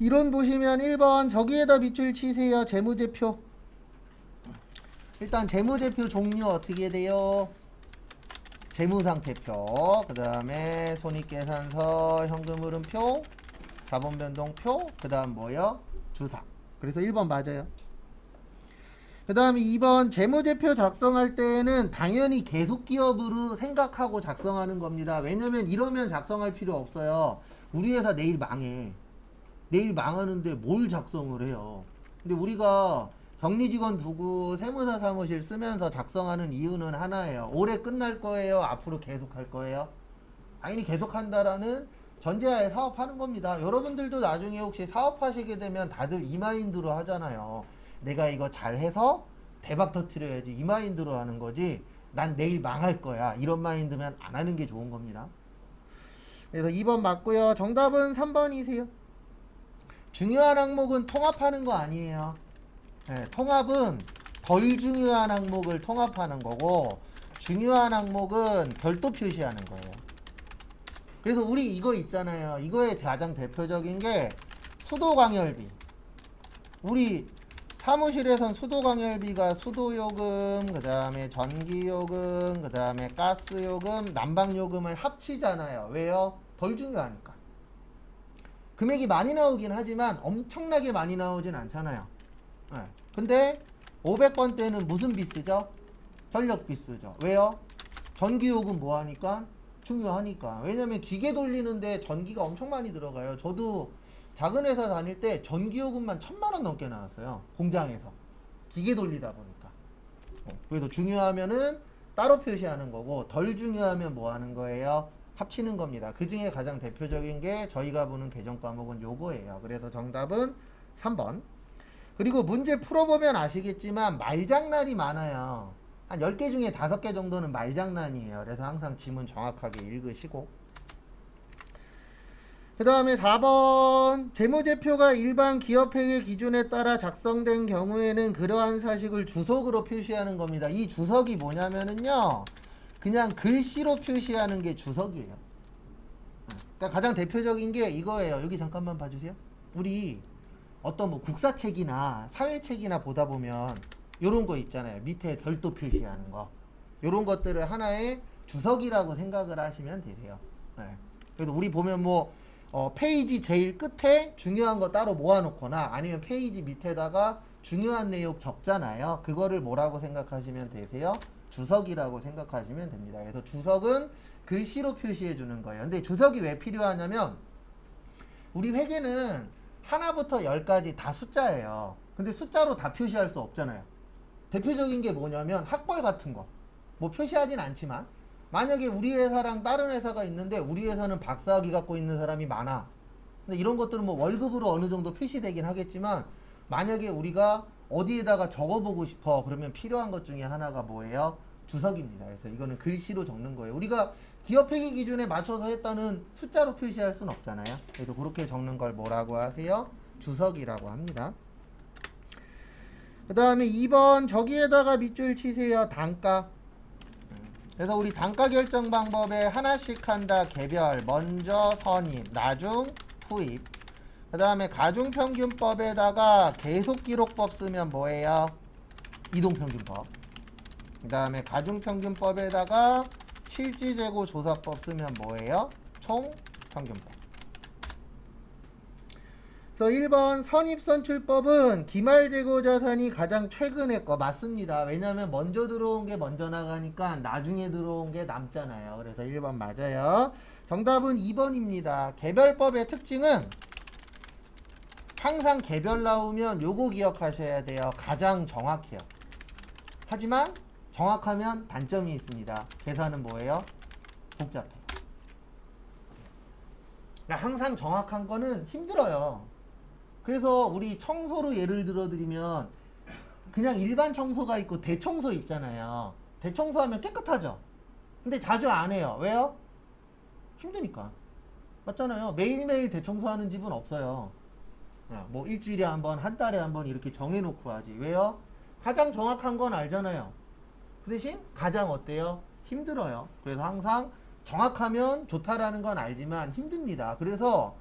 이론 보시면 1번 저기에다 밑줄 치세요. 재무제표. 일단 재무제표 종류 어떻게 돼요? 재무상태표, 그 다음에 손익계산서, 현금흐름표, 자본변동표, 그 다음 뭐요? 주사. 그래서 1번 맞아요. 그 다음에 2번 재무제표 작성할 때에는 당연히 계속기업으로 생각하고 작성하는 겁니다. 왜냐면 이러면 작성할 필요 없어요. 우리 회사 내일 망해. 내일 망하는데 뭘 작성을 해요. 근데 우리가 격리직원 두고 세무사 사무실 쓰면서 작성하는 이유는 하나예요. 올해 끝날 거예요? 앞으로 계속 할 거예요? 당연히 계속 한다라는 전제하에 사업하는 겁니다. 여러분들도 나중에 혹시 사업하시게 되면 다들 이 마인드로 하잖아요. 내가 이거 잘해서 대박 터트려야지, 이 마인드로 하는 거지 난 내일 망할 거야 이런 마인드면 안 하는 게 좋은 겁니다. 그래서 2번 맞고요. 정답은 3번이세요. 중요한 항목은 통합하는 거 아니에요. 네, 통합은 덜 중요한 항목을 통합하는 거고 중요한 항목은 별도 표시하는 거예요. 그래서 우리 이거 있잖아요. 이거의 가장 대표적인 게 수도광열비. 우리 사무실에선 수도광열비가 수도요금, 그 다음에 전기요금, 그 다음에 가스요금, 난방요금을 합치잖아요. 왜요? 덜 중요하니까. 금액이 많이 나오긴 하지만 엄청나게 많이 나오진 않잖아요. 네. 근데 500번 때는 무슨 비 쓰죠? 전력비 쓰죠. 왜요? 전기요금 뭐 하니까? 중요하니까. 왜냐면 기계 돌리는데 전기가 엄청 많이 들어가요. 저도 작은 회사 다닐 때 전기요금만 1000만원 넘게 나왔어요. 공장에서. 기계 돌리다 보니까. 그래서 중요하면은 따로 표시하는 거고 덜 중요하면 뭐 하는 거예요? 합치는 겁니다. 그 중에 가장 대표적인 게 저희가 보는 개정 과목은 요거예요. 그래서 정답은 3번. 그리고 문제 풀어보면 아시겠지만 말장난이 많아요. 한 10개 중에 5개 정도는 말장난이에요. 그래서 항상 지문 정확하게 읽으시고. 그 다음에 4번 재무제표가 일반 기업회계 기준에 따라 작성된 경우에는 그러한 사실을 주석으로 표시하는 겁니다. 이 주석이 뭐냐면은요, 그냥 글씨로 표시하는 게 주석이에요. 그러니까 가장 대표적인 게 이거예요. 여기 잠깐만 봐주세요. 우리 어떤 뭐 국사책이나 사회책이나 보다 보면 요런 거 있잖아요. 밑에 별도 표시하는 거. 요런 것들을 하나의 주석이라고 생각을 하시면 되세요. 네. 그래서 우리 보면 뭐 페이지 제일 끝에 중요한 거 따로 모아놓거나 아니면 페이지 밑에다가 중요한 내용 적잖아요. 그거를 뭐라고 생각하시면 되세요? 주석이라고 생각하시면 됩니다. 그래서 주석은 글씨로 표시해 주는 거예요. 근데 주석이 왜 필요하냐면 우리 회계는 하나부터 10까지 다 숫자예요. 근데 숫자로 다 표시할 수 없잖아요. 대표적인 게 뭐냐면 학벌 같은 거. 뭐 표시하진 않지만 만약에 우리 회사랑 다른 회사가 있는데 우리 회사는 박사학위 갖고 있는 사람이 많아. 근데 이런 것들은 뭐 월급으로 어느 정도 표시되긴 하겠지만 만약에 우리가 어디에다가 적어보고 싶어 그러면 필요한 것 중에 하나가 뭐예요? 주석입니다. 그래서 이거는 글씨로 적는 거예요. 우리가 기업회계 기준에 맞춰서 했다는 숫자로 표시할 수는 없잖아요. 그래서 그렇게 적는 걸 뭐라고 하세요? 주석이라고 합니다. 그 다음에 2번 저기에다가 밑줄 치세요. 단가. 그래서 우리 단가 결정 방법에 하나씩 한다. 개별, 먼저 선입, 나중 후입. 그 다음에 가중평균법에다가 계속기록법 쓰면 뭐예요? 이동평균법. 그 다음에 가중평균법에다가 실지재고조사법 쓰면 뭐예요? 총평균법. 그래서 1번 선입선출법은 기말재고자산이 가장 최근에 거 맞습니다. 왜냐하면 먼저 들어온 게 먼저 나가니까 나중에 들어온 게 남잖아요. 그래서 1번 맞아요. 정답은 2번입니다. 개별법의 특징은 항상 개별 나오면 요거 기억하셔야 돼요. 가장 정확해요. 하지만 정확하면 단점이 있습니다. 계산은 뭐예요? 복잡해요. 그러니까 항상 정확한 거는 힘들어요. 그래서 우리 청소로 예를 들어 드리면 그냥 일반 청소가 있고 대청소 있잖아요. 대청소하면 깨끗하죠. 근데 자주 안 해요. 왜요? 힘드니까. 맞잖아요. 매일매일 대청소하는 집은 없어요. 뭐 일주일에 한 번, 한 달에 한 번 이렇게 정해놓고 하지. 왜요? 가장 정확한 건 알잖아요. 그 대신 가장 어때요? 힘들어요. 그래서 항상 정확하면 좋다라는 건 알지만 힘듭니다. 그래서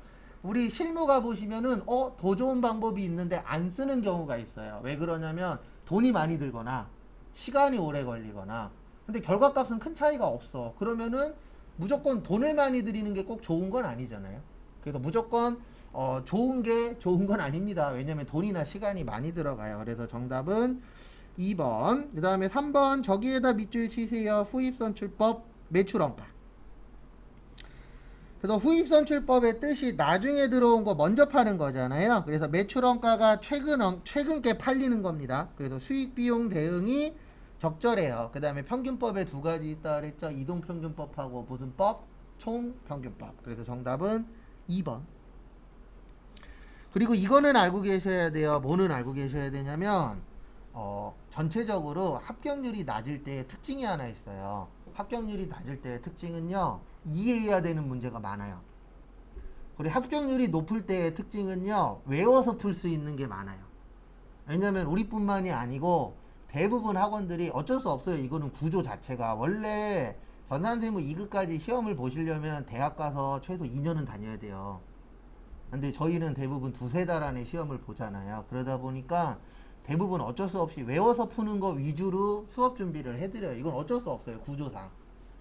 우리 실무 가보시면은 더 좋은 방법이 있는데 안 쓰는 경우가 있어요. 왜 그러냐면 돈이 많이 들거나 시간이 오래 걸리거나, 근데 결과값은 큰 차이가 없어. 그러면은 무조건 돈을 많이 들이는 게 꼭 좋은 건 아니잖아요. 그래서 무조건 좋은 게 좋은 건 아닙니다. 왜냐면 돈이나 시간이 많이 들어가요. 그래서 정답은 2번. 그 다음에 3번 저기에다 밑줄 치세요. 후입선출법 매출원가. 그래서 후입선출법의 뜻이 나중에 들어온 거 먼저 파는 거잖아요. 그래서 매출원가가 최근께 팔리는 겁니다. 그래서 수익비용 대응이 적절해요. 그 다음에 평균법에 두 가지 있다 그랬죠. 이동평균법하고 무슨 법? 총평균법. 그래서 정답은 2번. 그리고 이거는 알고 계셔야 돼요. 뭐는 알고 계셔야 되냐면 전체적으로 합격률이 낮을 때의 특징이 하나 있어요. 합격률이 낮을 때의 특징은요, 이해해야 되는 문제가 많아요. 그리고 합격률이 높을 때의 특징은요, 외워서 풀 수 있는 게 많아요. 왜냐면 우리뿐만이 아니고 대부분 학원들이 어쩔 수 없어요. 이거는 구조 자체가. 원래 전산생물 2급까지 시험을 보시려면 대학 가서 최소 2년은 다녀야 돼요. 근데 저희는 대부분 두세 달 안에 시험을 보잖아요. 그러다 보니까 대부분 어쩔 수 없이 외워서 푸는 거 위주로 수업 준비를 해드려요. 이건 어쩔 수 없어요. 구조상.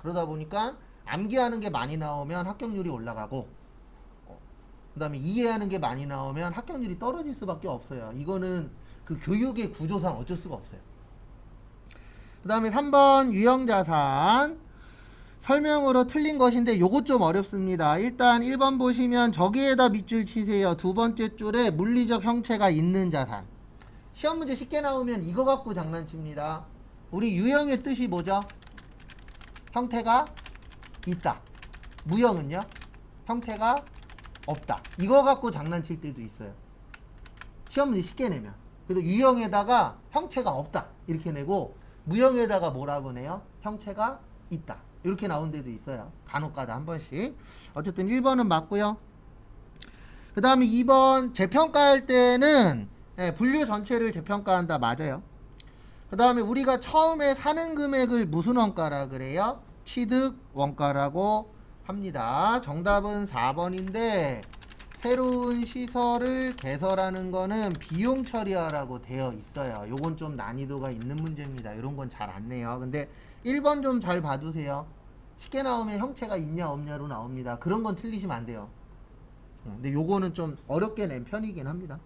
그러다 보니까 암기하는 게 많이 나오면 합격률이 올라가고, 그 다음에 이해하는 게 많이 나오면 합격률이 떨어질 수밖에 없어요. 이거는 그 교육의 구조상 어쩔 수가 없어요. 그 다음에 3번 유형자산. 설명으로 틀린 것인데 요것 좀 어렵습니다. 일단 1번 보시면 저기에다 밑줄 치세요. 두 번째 줄에 물리적 형체가 있는 자산. 시험 문제 쉽게 나오면 이거 갖고 장난칩니다. 우리 유형의 뜻이 뭐죠? 형태가 있다. 무형은요? 형태가 없다. 이거 갖고 장난칠 때도 있어요. 시험 문제 쉽게 내면. 그래서 유형에다가 형체가 없다 이렇게 내고, 무형에다가 뭐라고 내요? 형체가 있다 이렇게 나온 데도 있어요. 간혹가다 한 번씩. 어쨌든 1번은 맞고요. 그 다음에 2번 재평가할 때는 분류 전체를 재평가한다. 맞아요. 그 다음에 우리가 처음에 사는 금액을 무슨 원가라 그래요? 취득 원가라고 합니다. 정답은 4번인데 새로운 시설을 개설하는 거는 비용 처리하라고 되어 있어요. 요건 좀 난이도가 있는 문제입니다. 이런 건 잘 안 내요. 근데 1번 좀 잘 봐주세요. 쉽게 나오면 형체가 있냐 없냐로 나옵니다. 그런 건 틀리시면 안 돼요. 근데 요거는 좀 어렵게 낸 편이긴 합니다.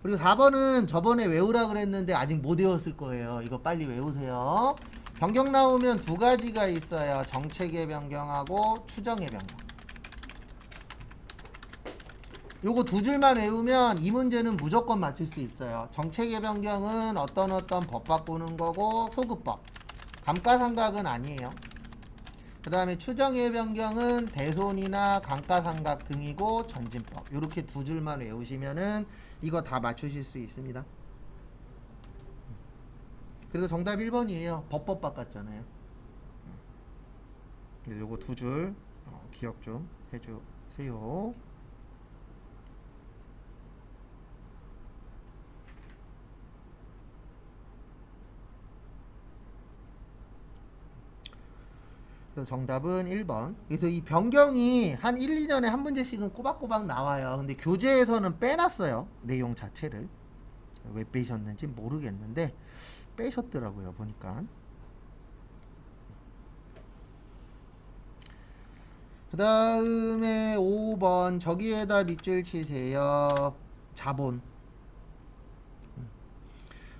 그리고 4번은 저번에 외우라 그랬는데 아직 못 외웠을 거예요. 이거 빨리 외우세요. 변경 나오면 두 가지가 있어요. 정책의 변경하고 추정의 변경. 요거 두 줄만 외우면 이 문제는 무조건 맞출 수 있어요. 정책의 변경은 어떤 법 바꾸는 거고, 소급법. 감가상각은 아니에요. 그 다음에 추정의 변경은 대손이나 감가상각 등이고, 전진법. 요렇게 두 줄만 외우시면은 이거 다 맞추실 수 있습니다. 그래서 정답 1번이에요. 법법 바꿨잖아요. 요거 두 줄 기억 좀 해주세요. 그래서 정답은 1번. 그래서 이 변경이 한 1, 2년에 한 문제씩은 꼬박꼬박 나와요. 근데 교재에서는 빼놨어요. 내용 자체를. 왜 빼셨는지 모르겠는데 빼셨더라고요. 보니까. 그 다음에 5번 저기에다 밑줄 치세요. 자본.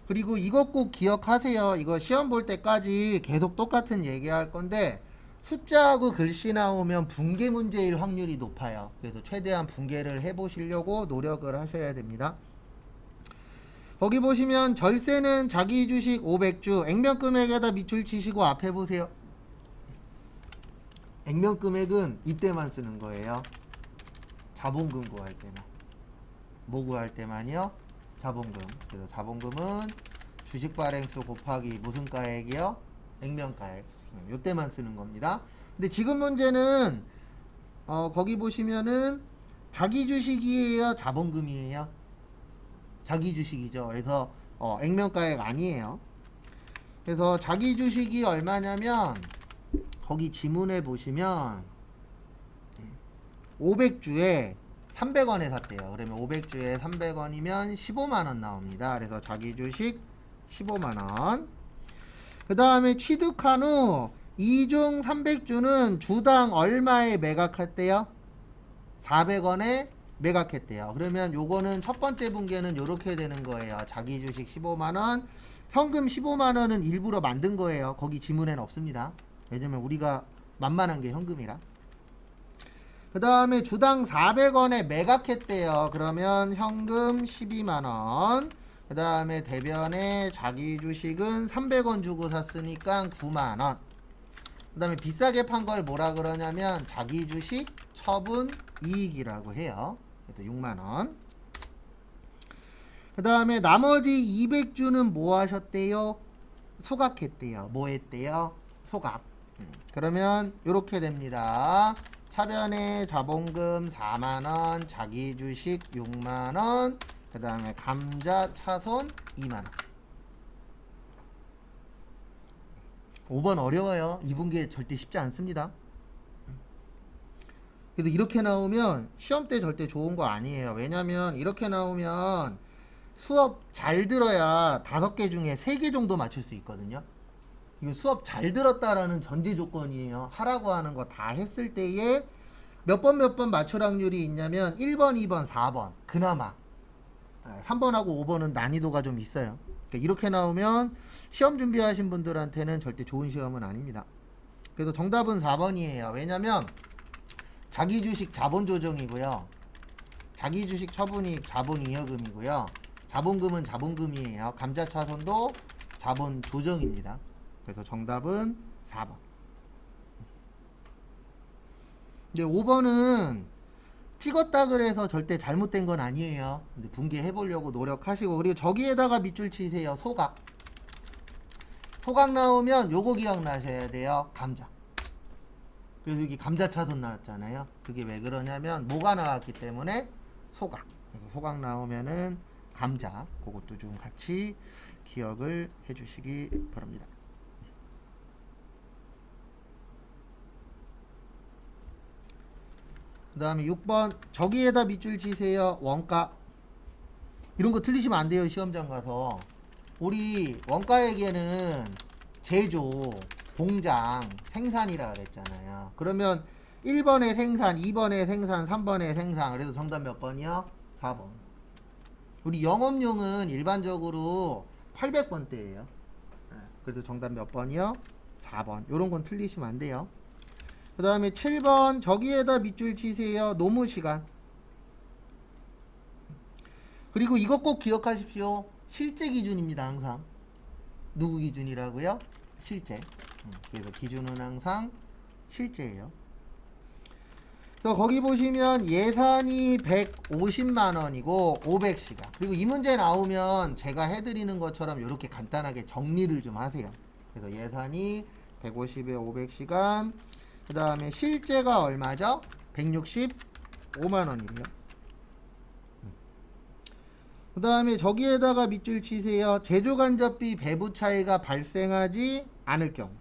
그리고 이것 꼭 기억하세요. 이거 시험 볼 때까지 계속 똑같은 얘기할 건데, 숫자하고 글씨 나오면 붕괴 문제일 확률이 높아요. 그래서 최대한 붕괴를 해보시려고 노력을 하셔야 됩니다. 거기 보시면 절세는 자기 주식 500주, 액면금액에다 밑줄 치시고 앞에 보세요. 액면금액은 이때만 쓰는 거예요. 자본금 구할 때만. 뭐 구할 때만요? 자본금. 그래서 자본금은 주식 발행수 곱하기 무슨 가액이요? 액면가액. 요때만 쓰는 겁니다. 근데 지금 문제는 거기 보시면은 자기 주식이에요, 자본금이에요? 자기 주식이죠. 그래서 액면가액 아니에요. 그래서 자기 주식이 얼마냐면 거기 지문에 보시면 500주에 300원에 샀대요. 그러면 500주에 300원이면 15만원 나옵니다. 그래서 자기 주식 15만원. 그 다음에 취득한 후 2중 300주는 주당 얼마에 매각했대요? 400원에 매각했대요. 그러면 요거는 첫 번째 분계는 요렇게 되는 거예요. 자기 주식 15만원, 현금 15만원은 일부러 만든 거예요. 거기 지문에는 없습니다. 왜냐면 우리가 만만한 게 현금이라. 그 다음에 주당 400원에 매각했대요. 그러면 현금 12만원. 그 다음에 대변에 자기 주식은 300원 주고 샀으니까 9만원. 그 다음에 비싸게 판 걸 뭐라 그러냐면 자기 주식 처분 이익이라고 해요. 그래서 6만원. 그 다음에 나머지 200주는 뭐 하셨대요? 소각했대요. 뭐 했대요? 소각. 그러면 이렇게 됩니다. 차변에 자본금 4만원, 자기 주식 6만원, 그 다음에 감자 차손 2만원. 5번 어려워요. 2분기 절대 쉽지 않습니다. 그래도 이렇게 나오면 시험 때 절대 좋은 거 아니에요. 왜냐면 이렇게 나오면 수업 잘 들어야 5개 중에 3개 정도 맞출 수 있거든요. 이거 수업 잘 들었다라는 전제 조건이에요. 하라고 하는 거 다 했을 때에 몇 번 맞출 확률이 있냐면 1번, 2번, 4번 그나마 3번하고 5번은 난이도가 좀 있어요. 그러니까 이렇게 나오면 시험 준비하신 분들한테는 절대 좋은 시험은 아닙니다. 그래서 정답은 4번이에요. 왜냐면 자기 주식 자본 조정이고요. 자기 주식 처분이익 자본 잉여금이고요. 자본금은 자본금이에요. 감자차손도 자본 조정입니다. 그래서 정답은 4번. 근데 5번은 찍었다 그래서 절대 잘못된 건 아니에요. 근데 분개해 보려고 노력하시고, 그리고 저기에다가 밑줄 치세요. 소각. 소각 나오면 요거 기억나셔야 돼요. 감자. 그래서 여기 감자차손 나왔잖아요. 그게 왜 그러냐면 뭐가 나왔기 때문에 소각. 그래서 소각 나오면은 감자. 그것도 좀 같이 기억을 해 주시기 바랍니다. 그 다음에 6번 저기에다 밑줄 치세요. 원가. 이런 거 틀리시면 안 돼요. 시험장 가서. 우리 원가에게는 제조, 공장, 생산이라 그랬잖아요. 그러면 1번에 생산, 2번에 생산, 3번에 생산. 그래서 정답 몇 번이요? 4번. 우리 영업용은 일반적으로 800번대예요. 그래서 정답 몇 번이요? 4번. 요런 건 틀리시면 안 돼요. 그 다음에 7번 저기에다 밑줄 치세요. 노무시간. 그리고 이것 꼭 기억하십시오. 실제 기준입니다. 항상. 누구 기준이라고요? 실제. 그래서 기준은 항상 실제예요. 그래서 거기 보시면 예산이 150만원이고 500시간. 그리고 이 문제 나오면 제가 해드리는 것처럼 이렇게 간단하게 정리를 좀 하세요. 그래서 예산이 150에 500시간. 그 다음에 실제가 얼마죠? 165만원이에요. 그 다음에 저기에다가 밑줄 치세요. 제조간접비 배부 차이가 발생하지 않을 경우.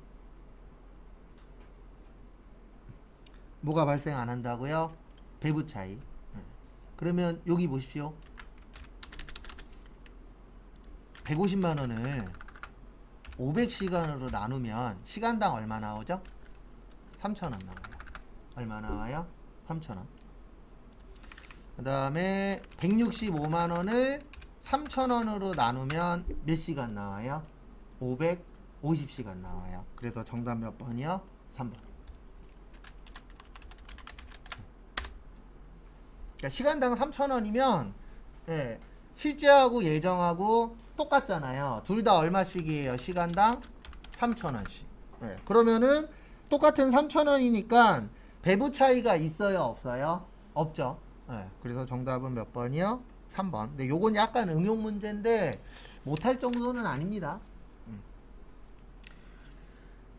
뭐가 발생 안 한다고요? 배부 차이. 그러면 여기 보십시오. 150만원을 500시간으로 나누면 시간당 얼마 나오죠? 3,000원 나와요. 얼마 나와요? 3,000원. 그 다음에 165만원을 3,000원으로 나누면 몇 시간 나와요? 550시간 나와요. 그래서 정답 몇 번이요? 3번. 그러니까 시간당 3,000원이면 예, 실제하고 예정하고 똑같잖아요. 둘 다 얼마씩이에요? 시간당 3,000원씩. 예, 그러면은 똑같은 3,000원이니까 배부 차이가 있어요? 없어요? 없죠. 네, 그래서 정답은 몇 번이요? 3번. 근데 요건 약간 응용 문제인데 못할 정도는 아닙니다.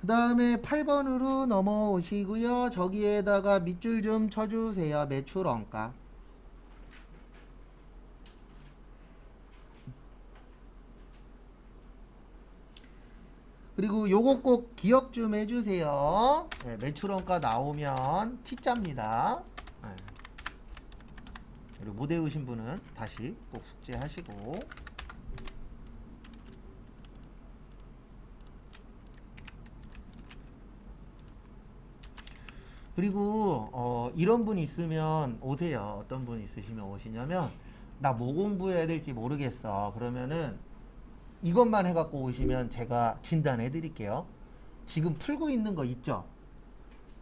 그 다음에 8번으로 넘어오시고요. 저기에다가 밑줄 좀 쳐주세요. 매출 원가. 그리고 요거 꼭 기억 좀 해주세요. 네, 매출원가 나오면 T자입니다. 네. 그리고 못 외우신 분은 다시 꼭 숙지하시고. 그리고 이런 분 있으면 오세요. 어떤 분 있으시면 오시냐면 나 뭐 공부해야 될지 모르겠어. 그러면은 이것만 해갖고 오시면 제가 진단해 드릴게요. 지금 풀고 있는 거 있죠?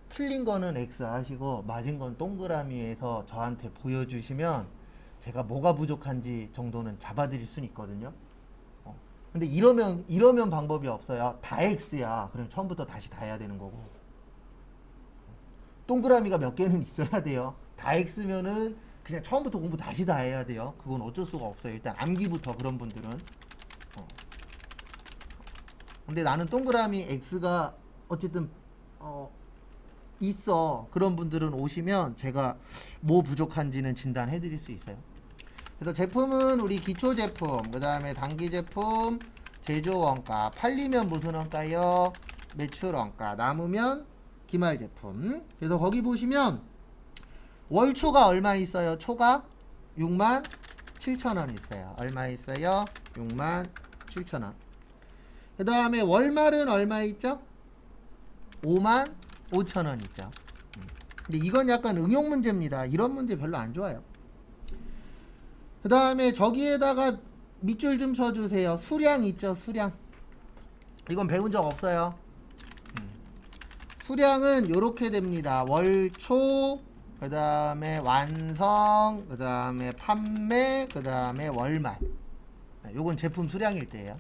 틀린 거는 X 하시고 맞은 건 동그라미에서 저한테 보여주시면 제가 뭐가 부족한지 정도는 잡아드릴 수는 있거든요. 근데 이러면 방법이 없어요. 다 X야. 그럼 처음부터 다시 다 해야 되는 거고. 동그라미가 몇 개는 있어야 돼요. 다 X면은 그냥 처음부터 공부 다시 다 해야 돼요. 그건 어쩔 수가 없어요. 일단 암기부터 그런 분들은. 근데 나는 동그라미 X가 어쨌든 있어. 그런 분들은 오시면 제가 뭐 부족한지는 진단해 드릴 수 있어요. 그래서 제품은 우리 기초 제품, 그 다음에 단기 제품, 제조 원가, 팔리면 무슨 원가요? 매출 원가, 남으면 기말 제품. 그래서 거기 보시면 월 초가 얼마 있어요? 초가 67,000원 있어요. 얼마 있어요? 67,000원. 그 다음에 월말은 얼마 있죠? 55,000원 있죠. 근데 이건 약간 응용 문제입니다. 이런 문제 별로 안 좋아요. 그 다음에 저기에다가 밑줄 좀 쳐주세요. 수량 있죠? 수량. 이건 배운 적 없어요. 수량은 요렇게 됩니다. 월초, 그 다음에 완성, 그 다음에 판매, 그 다음에 월말. 요건 제품 수량일 때예요.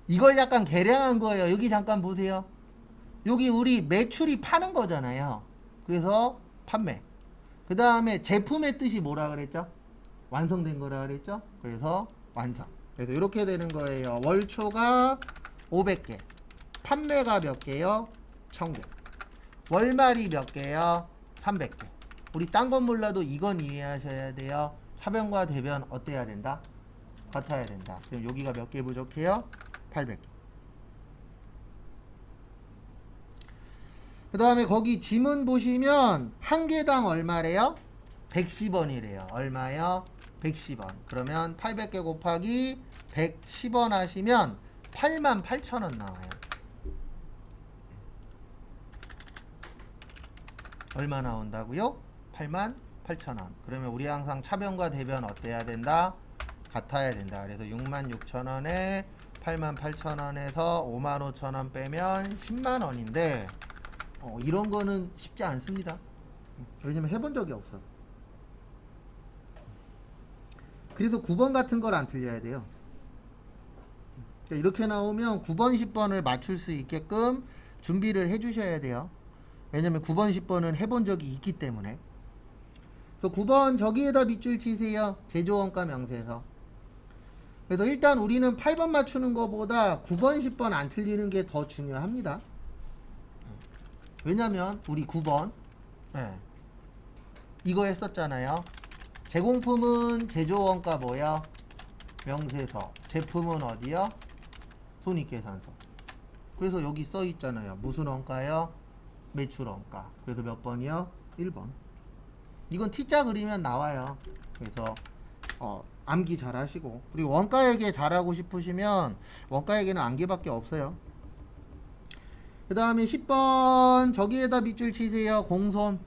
이걸 약간 개량한 거예요. 여기 잠깐 보세요. 여기 우리 매출이 파는 거잖아요. 그래서 판매. 그 다음에 제품의 뜻이 뭐라 그랬죠? 완성된 거라 그랬죠? 그래서 완성. 그래서 이렇게 되는 거예요. 월초가 500개. 판매가 몇 개요? 1000개. 월말이 몇 개요? 300개. 우리 딴 건 몰라도 이건 이해하셔야 돼요. 차변과 대변 어때야 된다? 같아야 된다. 그럼 여기가 몇 개 부족해요? 800개. 그 다음에 거기 지문 보시면 한 개당 얼마래요? 110원이래요. 얼마요? 110원. 그러면 800개 곱하기 110원 하시면 88,000원 나와요. 얼마 나온다고요? 88,000원. 그러면 우리 항상 차변과 대변 어때야 된다? 같아야 된다. 그래서 66,000원에 88,000원에서 55,000원 빼면 10만원인데 이런 거는 쉽지 않습니다. 왜냐면 해본 적이 없어. 그래서 9번 같은 걸 안 틀려야 돼요. 이렇게 나오면 9번, 10번을 맞출 수 있게끔 준비를 해 주셔야 돼요. 왜냐면 9번, 10번은 해본 적이 있기 때문에. 그래서 9번 저기에다 밑줄 치세요. 제조원가 명세서. 그래서 일단 우리는 8번 맞추는 것보다 9번, 10번 안 틀리는 게 더 중요합니다. 왜냐면 우리 9번 이거 했었잖아요. 제공품은 제조원가 뭐야? 명세서. 제품은 어디요? 손익계산서. 그래서 여기 써 있잖아요. 무슨 원가요? 매출원가. 그래서 몇 번이요? 1번. 이건 T자 그리면 나와요. 그래서 암기 잘 하시고, 그리고 원가회계 잘하고 싶으시면 원가회계는 암기밖에 없어요. 그 다음에 10번 저기에다 밑줄 치세요. 공손.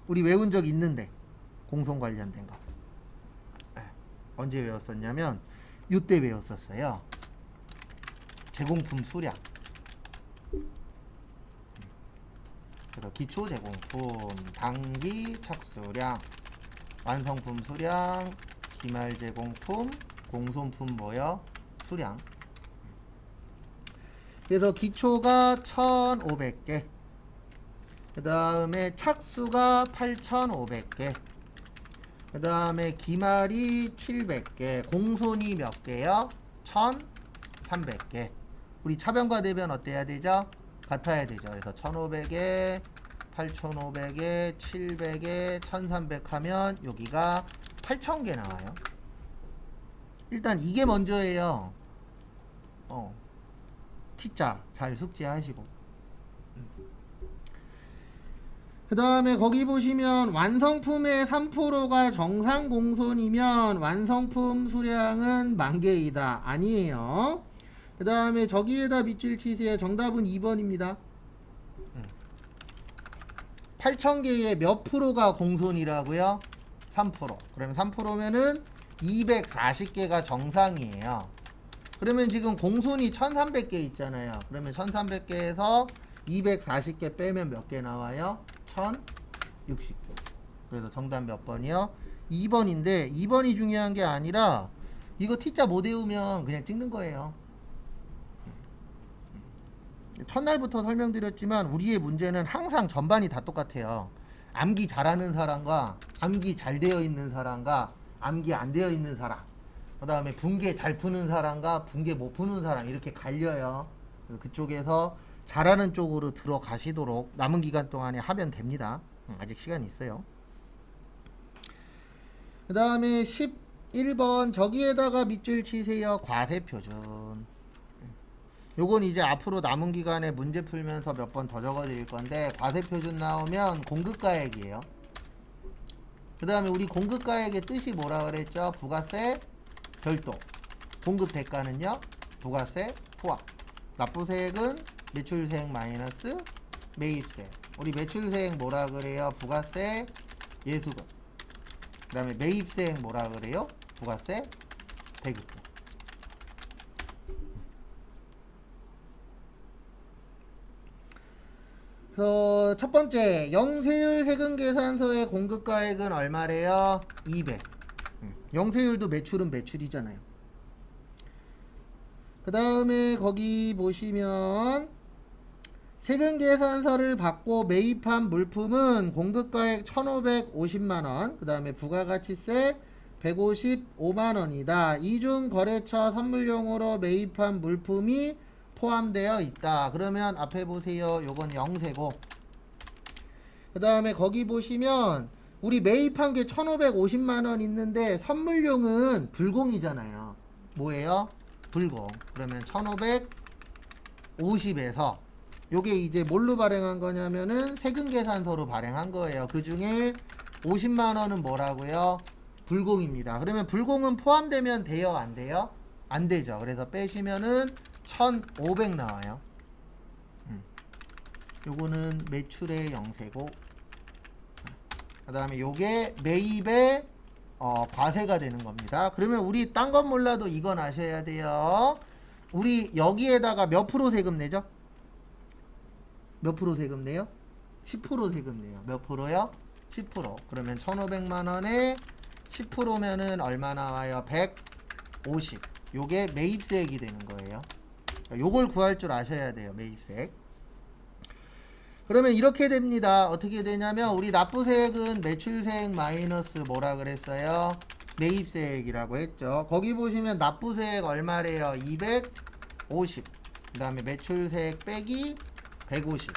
우리 외운 적 있는데 공손 관련된 거 언제 외웠었냐면 이때 외웠었어요. 제공품 수량. 그래서 기초 제공품, 단기 착수량, 완성품 수량, 기말 제공품, 공손품 뭐요? 수량. 그래서 기초가 1,500개, 그 다음에 착수가 8,500개, 그 다음에 기말이 700개, 공손이 몇 개요? 1,300개. 우리 차변과 대변 어때야 되죠? 같아야 되죠. 그래서 1,500에 8,500에 700에 1,300 하면 여기가 8,000개 나와요. 일단 이게 먼저예요. T자 잘 숙지하시고. 그 다음에 거기 보시면 완성품의 3%가 정상 공손이면 완성품 수량은 10,000개이다. 아니에요. 그 다음에 저기에다 밑줄 치세요. 정답은 2번입니다. 8,000개의 몇 프로가 공손이라고요? 3%. 그러면 3%면은 240개가 정상이에요. 그러면 지금 공손이 1300개 있잖아요. 그러면 1300개에서 240개 빼면 몇 개 나와요? 1060개. 그래서 정답 몇 번이요? 2번인데 2번이 중요한 게 아니라 이거 T자 못 외우면 그냥 찍는 거예요. 첫날부터 설명드렸지만 우리의 문제는 항상 전반이 다 똑같아요. 암기 잘하는 사람과 암기 잘 되어 있는 사람과 암기 안 되어 있는 사람, 그 다음에 분계 잘 푸는 사람과 분계 못 푸는 사람 이렇게 갈려요. 그래서 그쪽에서 잘하는 쪽으로 들어가시도록 남은 기간 동안에 하면 됩니다. 아직 시간이 있어요. 그 다음에 11번 저기에다가 밑줄 치세요. 과세표준. 요건 이제 앞으로 남은 기간에 문제 풀면서 몇 번 더 적어 드릴 건데, 과세표준 나오면 공급가액이에요. 그 다음에 우리 공급가액의 뜻이 뭐라 그랬죠? 부가세 별도. 공급 대가는요? 부가세 포함. 납부세액은 매출세액 마이너스 매입세액. 우리 매출세액 뭐라 그래요? 부가세 예수금. 그 다음에 매입세액 뭐라 그래요? 부가세 대급금. 첫 번째, 영세율 세금계산서의 공급가액은 얼마래요? 200. 영세율도 매출은 매출이잖아요. 그 다음에 거기 보시면 세금계산서를 받고 매입한 물품은 공급가액 1,550만원, 그 다음에 부가가치세 155만원이다. 이중 거래처 선물용으로 매입한 물품이 포함되어 있다. 그러면 앞에 보세요. 요건 영세고, 그 다음에 거기 보시면 우리 매입한 게 1,550만원 있는데 선물용은 불공이잖아요. 뭐예요? 불공. 그러면 1,550에서 요게 이제 뭘로 발행한 거냐면은 세금계산서로 발행한 거예요. 그 중에 50만원은 뭐라고요? 불공입니다. 그러면 불공은 포함되면 돼요? 안 돼요? 안 되죠. 그래서 빼시면은 1,500 나와요. 요거는 매출의 영세고, 그 다음에 요게 매입의 과세가 되는 겁니다. 그러면 우리 딴 건 몰라도 이건 아셔야 돼요. 우리 여기에다가 몇 프로 세금 내죠? 몇 프로 세금 내요? 10% 세금 내요. 몇 프로요? 10%. 그러면 1,500만원에 10%면은 얼마 나와요? 150. 요게 매입세액이 되는 거예요. 요걸 구할 줄 아셔야 돼요. 매입세액. 그러면 이렇게 됩니다. 어떻게 되냐면 우리 납부세액은 매출세액 마이너스 뭐라 그랬어요? 매입세액이라고 했죠. 거기 보시면 납부세액 얼마래요? 250. 그 다음에 매출세액 빼기 150.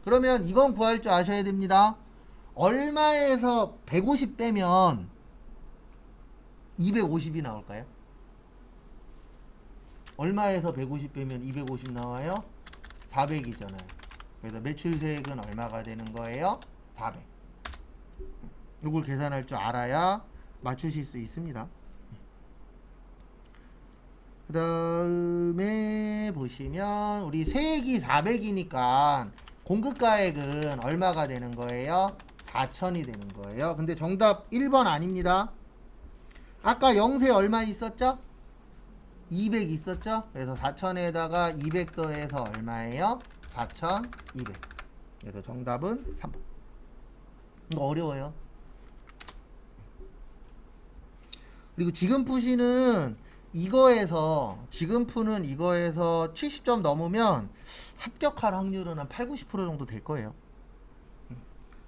그러면 이건 구할 줄 아셔야 됩니다. 얼마에서 150 빼면 250이 나올까요? 얼마에서 150 빼면 250 나와요? 400이잖아요. 그래서 매출세액은 얼마가 되는 거예요? 400. 이걸 계산할 줄 알아야 맞추실 수 있습니다. 그 다음에 보시면 우리 세액이 400이니까 공급가액은 얼마가 되는 거예요? 4,000이 되는 거예요. 근데 정답 1번 아닙니다. 아까 영세 얼마 있었죠? 200 있었죠? 그래서 4,000에다가 200 더해서 얼마예요? 4,200. 그래서 정답은 3번. 이거 어려워요. 그리고 지금 푸시는 이거에서, 지금 푸는 이거에서 70점 넘으면 합격할 확률은 한 8, 90% 정도 될 거예요.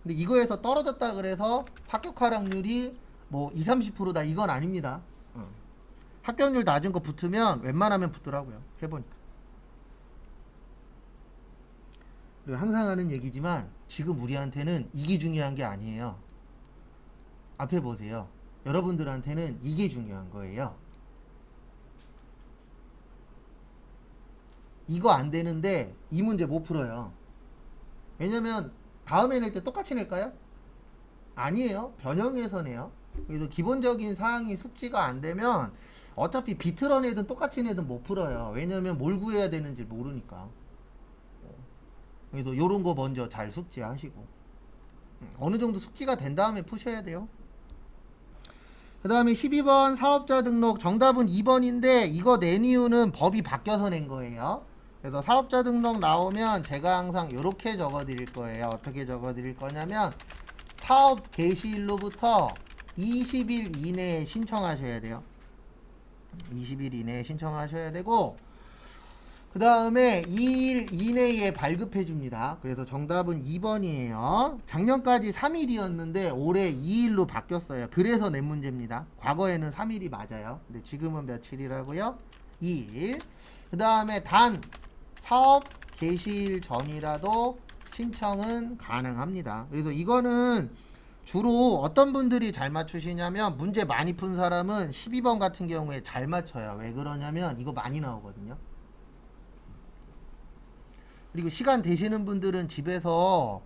근데 이거에서 떨어졌다 그래서 합격할 확률이 뭐 20, 30%다 이건 아닙니다. 합격률 낮은 거 붙으면 웬만하면 붙더라고요. 해보니까. 그리고 항상 하는 얘기지만 지금 우리한테는 이게 중요한 게 아니에요. 앞에 보세요. 여러분들한테는 이게 중요한 거예요. 이거 안 되는데 이 문제 못 풀어요. 왜냐면 다음에 낼 때 똑같이 낼까요? 아니에요. 변형해서 내요. 그래서 기본적인 사항이 숙지가 안 되면 어차피 비틀어 내든 똑같이 내든 못 풀어요. 왜냐면 뭘 구해야 되는지 모르니까. 그래서 요런 거 먼저 잘 숙지하시고 어느 정도 숙지가 된 다음에 푸셔야 돼요. 그 다음에 12번 사업자 등록 정답은 2번인데 이거 낸 이유는 법이 바뀌어서 낸 거예요. 그래서 사업자 등록 나오면 제가 항상 이렇게 적어 드릴 거예요. 어떻게 적어 드릴 거냐면 사업 개시일로부터 20일 이내에 신청하셔야 돼요. 20일 이내에 신청하셔야 되고 그 다음에 2일 이내에 발급해 줍니다. 그래서 정답은 2번이에요. 작년까지 3일이었는데 올해 2일로 바뀌었어요. 그래서 낸 문제입니다. 과거에는 3일이 맞아요. 근데 지금은 며칠이라고요? 2일. 그 다음에 단 사업 개시일 전이라도 신청은 가능합니다. 그래서 이거는 주로 어떤 분들이 잘 맞추시냐면 문제 많이 푼 사람은 12번 같은 경우에 잘 맞춰요. 왜 그러냐면 이거 많이 나오거든요. 그리고 시간 되시는 분들은 집에서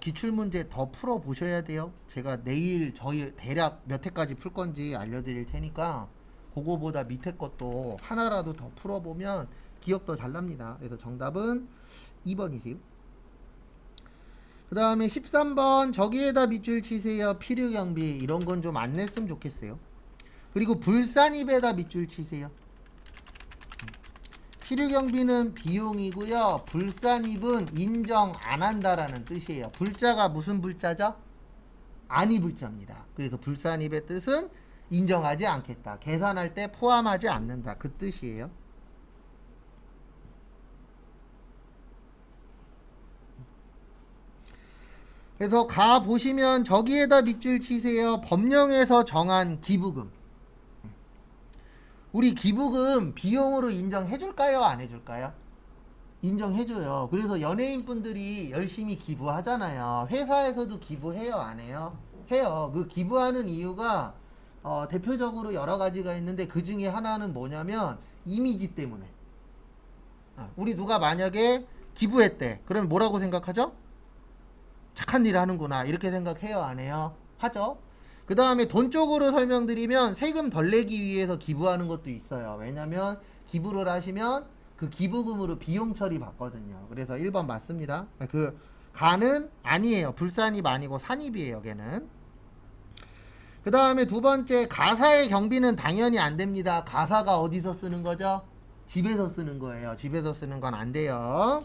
기출문제 더 풀어 보셔야 돼요. 제가 내일 저희 대략 몇 회까지 풀 건지 알려드릴 테니까 그거보다 밑에 것도 하나라도 더 풀어보면 기억도 잘 납니다. 그래서 정답은 2번이세요. 그 다음에 13번 저기에다 밑줄 치세요. 필요경비 이런 건 좀 안 냈으면 좋겠어요. 그리고 불산입에다 밑줄 치세요. 필요경비는 비용이고요. 불산입은 인정 안 한다라는 뜻이에요. 불자가 무슨 불자죠? 아니 불자입니다. 그래서 불산입의 뜻은 인정하지 않겠다. 계산할 때 포함하지 않는다. 그 뜻이에요. 그래서 가 보시면 저기에다 밑줄 치세요. 법령에서 정한 기부금. 우리 기부금 비용으로 인정해줄까요? 안 해줄까요? 인정해줘요. 그래서 연예인분들이 열심히 기부하잖아요. 회사에서도 기부해요? 안 해요? 해요. 그 기부하는 이유가 대표적으로 여러 가지가 있는데 그 중에 하나는 뭐냐면 이미지 때문에. 우리 누가 만약에 기부했대. 그러면 뭐라고 생각하죠? 착한 일을 하는구나 이렇게 생각해요? 안 해요? 하죠. 그 다음에 돈 쪽으로 설명드리면 세금 덜 내기 위해서 기부하는 것도 있어요. 왜냐면 기부를 하시면 그 기부금으로 비용 처리 받거든요. 그래서 1번 맞습니다. 그 가는 아니에요. 불산입 아니고 산입이에요. 걔는. 그 다음에 두 번째 가사의 경비는 당연히 안 됩니다. 가사가 어디서 쓰는 거죠? 집에서 쓰는 거예요. 집에서 쓰는 건 안 돼요.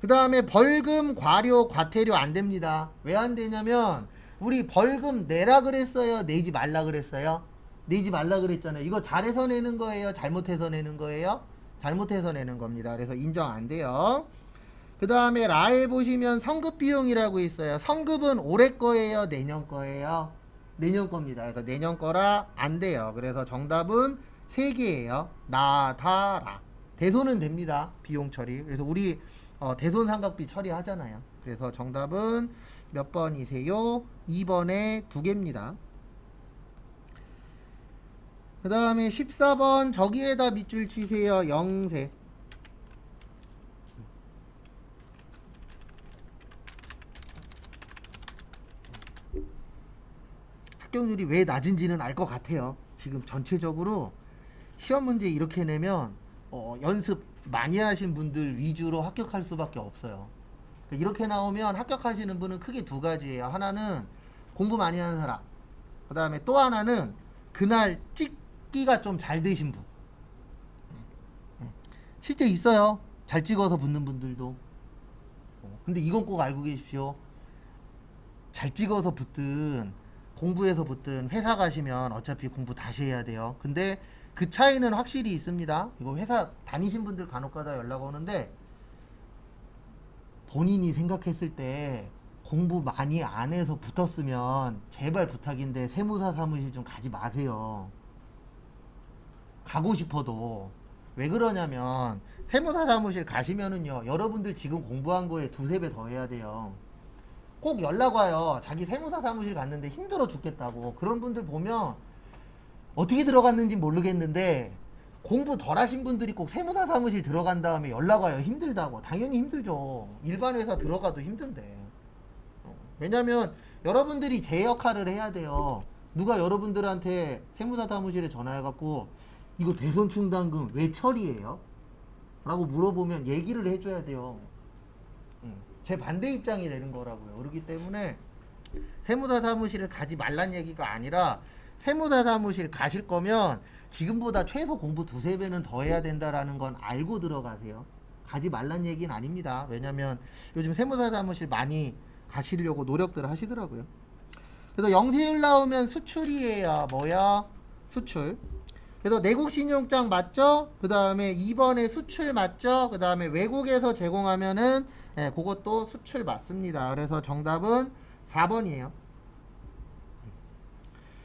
그 다음에 벌금, 과료, 과태료 안 됩니다. 왜 안 되냐면 우리 벌금 내라 그랬어요? 내지 말라 그랬어요? 내지 말라 그랬잖아요. 이거 잘해서 내는 거예요? 잘못해서 내는 거예요? 잘못해서 내는 겁니다. 그래서 인정 안 돼요. 그 다음에 라에 보시면 성급 비용이라고 있어요. 성급은 올해 거예요? 내년 거예요? 내년 겁니다. 그래서 내년 거라 안 돼요. 그래서 정답은 3개예요. 나, 다, 라. 대손은 됩니다. 비용 처리. 그래서 우리 대손 삼각비 처리하잖아요. 그래서 정답은 몇 번이세요? 2번에 2개입니다. 그 다음에 14번 저기에다 밑줄 치세요. 영세. 합격률이 왜 낮은지는 알 것 같아요. 지금 전체적으로 시험 문제 이렇게 내면 연습 많이 하신 분들 위주로 합격할 수밖에 없어요. 이렇게 나오면 합격하시는 분은 크게 2가지예요. 하나는 공부 많이 하는 사람. 그 다음에 또 하나는 그날 찍기가 좀 잘 되신 분. 실제 있어요. 잘 찍어서 붙는 분들도. 근데 이건 꼭 알고 계십시오. 잘 찍어서 붙든 공부해서 붙든 회사 가시면 어차피 공부 다시 해야 돼요. 근데 그 차이는 확실히 있습니다. 이거 회사 다니신 분들 간혹가다 연락 오는데 본인이 생각했을 때 공부 많이 안 해서 붙었으면 제발 부탁인데 세무사 사무실 좀 가지 마세요. 가고 싶어도. 왜 그러냐면 세무사 사무실 가시면은요 여러분들 지금 공부한 거에 2~3배 더 해야 돼요. 꼭 연락 와요. 자기 세무사 사무실 갔는데 힘들어 죽겠다고. 그런 분들 보면 어떻게 들어갔는지 모르겠는데 공부 덜 하신 분들이 꼭 세무사 사무실 들어간 다음에 연락 와요. 힘들다고. 당연히 힘들죠. 일반 회사 들어가도 힘든데. 왜냐면 여러분들이 제 역할을 해야 돼요. 누가 여러분들한테 세무사 사무실에 전화해갖고 이거 대선 충당금 왜 처리해요? 라고 물어보면 얘기를 해줘야 돼요. 제 반대 입장이 되는 거라고요. 그렇기 때문에 세무사 사무실을 가지 말란 얘기가 아니라 세무사 사무실 가실 거면 지금보다 최소 공부 두세 배는 더 해야 된다라는 건 알고 들어가세요. 가지 말란 얘기는 아닙니다. 왜냐면 요즘 세무사 사무실 많이 가시려고 노력들 하시더라고요. 그래서 영세율 나오면 수출이에요. 뭐야? 수출. 그래서 내국 신용장 맞죠? 그 다음에 2번에 수출 맞죠? 그 다음에 외국에서 제공하면은 그것도 수출 맞습니다. 그래서 정답은 4번이에요.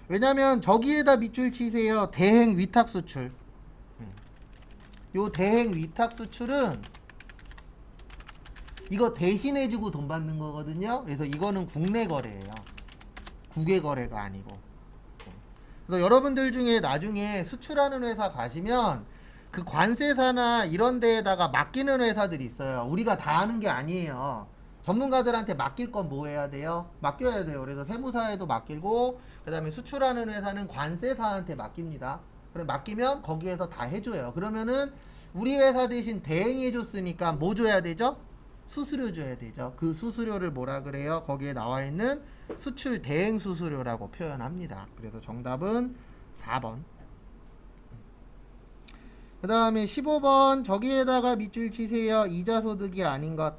왜냐면 저기에다 밑줄 치세요. 대행 위탁 수출. 요 대행 위탁 수출은 이거 대신해주고 돈 받는 거거든요. 그래서 이거는 국내 거래예요. 국외 거래가 아니고. 그래서 여러분들 중에 나중에 수출하는 회사 가시면 그 관세사나 이런 데에다가 맡기는 회사들이 있어요. 우리가 다 하는 게 아니에요. 전문가들한테 맡길 건 뭐 해야 돼요? 맡겨야 돼요. 그래서 세무사에도 맡기고 그 다음에 수출하는 회사는 관세사한테 맡깁니다. 그럼 맡기면 거기에서 다 해줘요. 그러면은 우리 회사 대신 대행해줬으니까 뭐 줘야 되죠? 수수료 줘야 되죠. 그 수수료를 뭐라 그래요? 거기에 나와 있는 수출 대행 수수료라고 표현합니다. 그래서 정답은 4번. 그 다음에 15번 저기에다가 밑줄 치세요. 이자 소득이 아닌 것.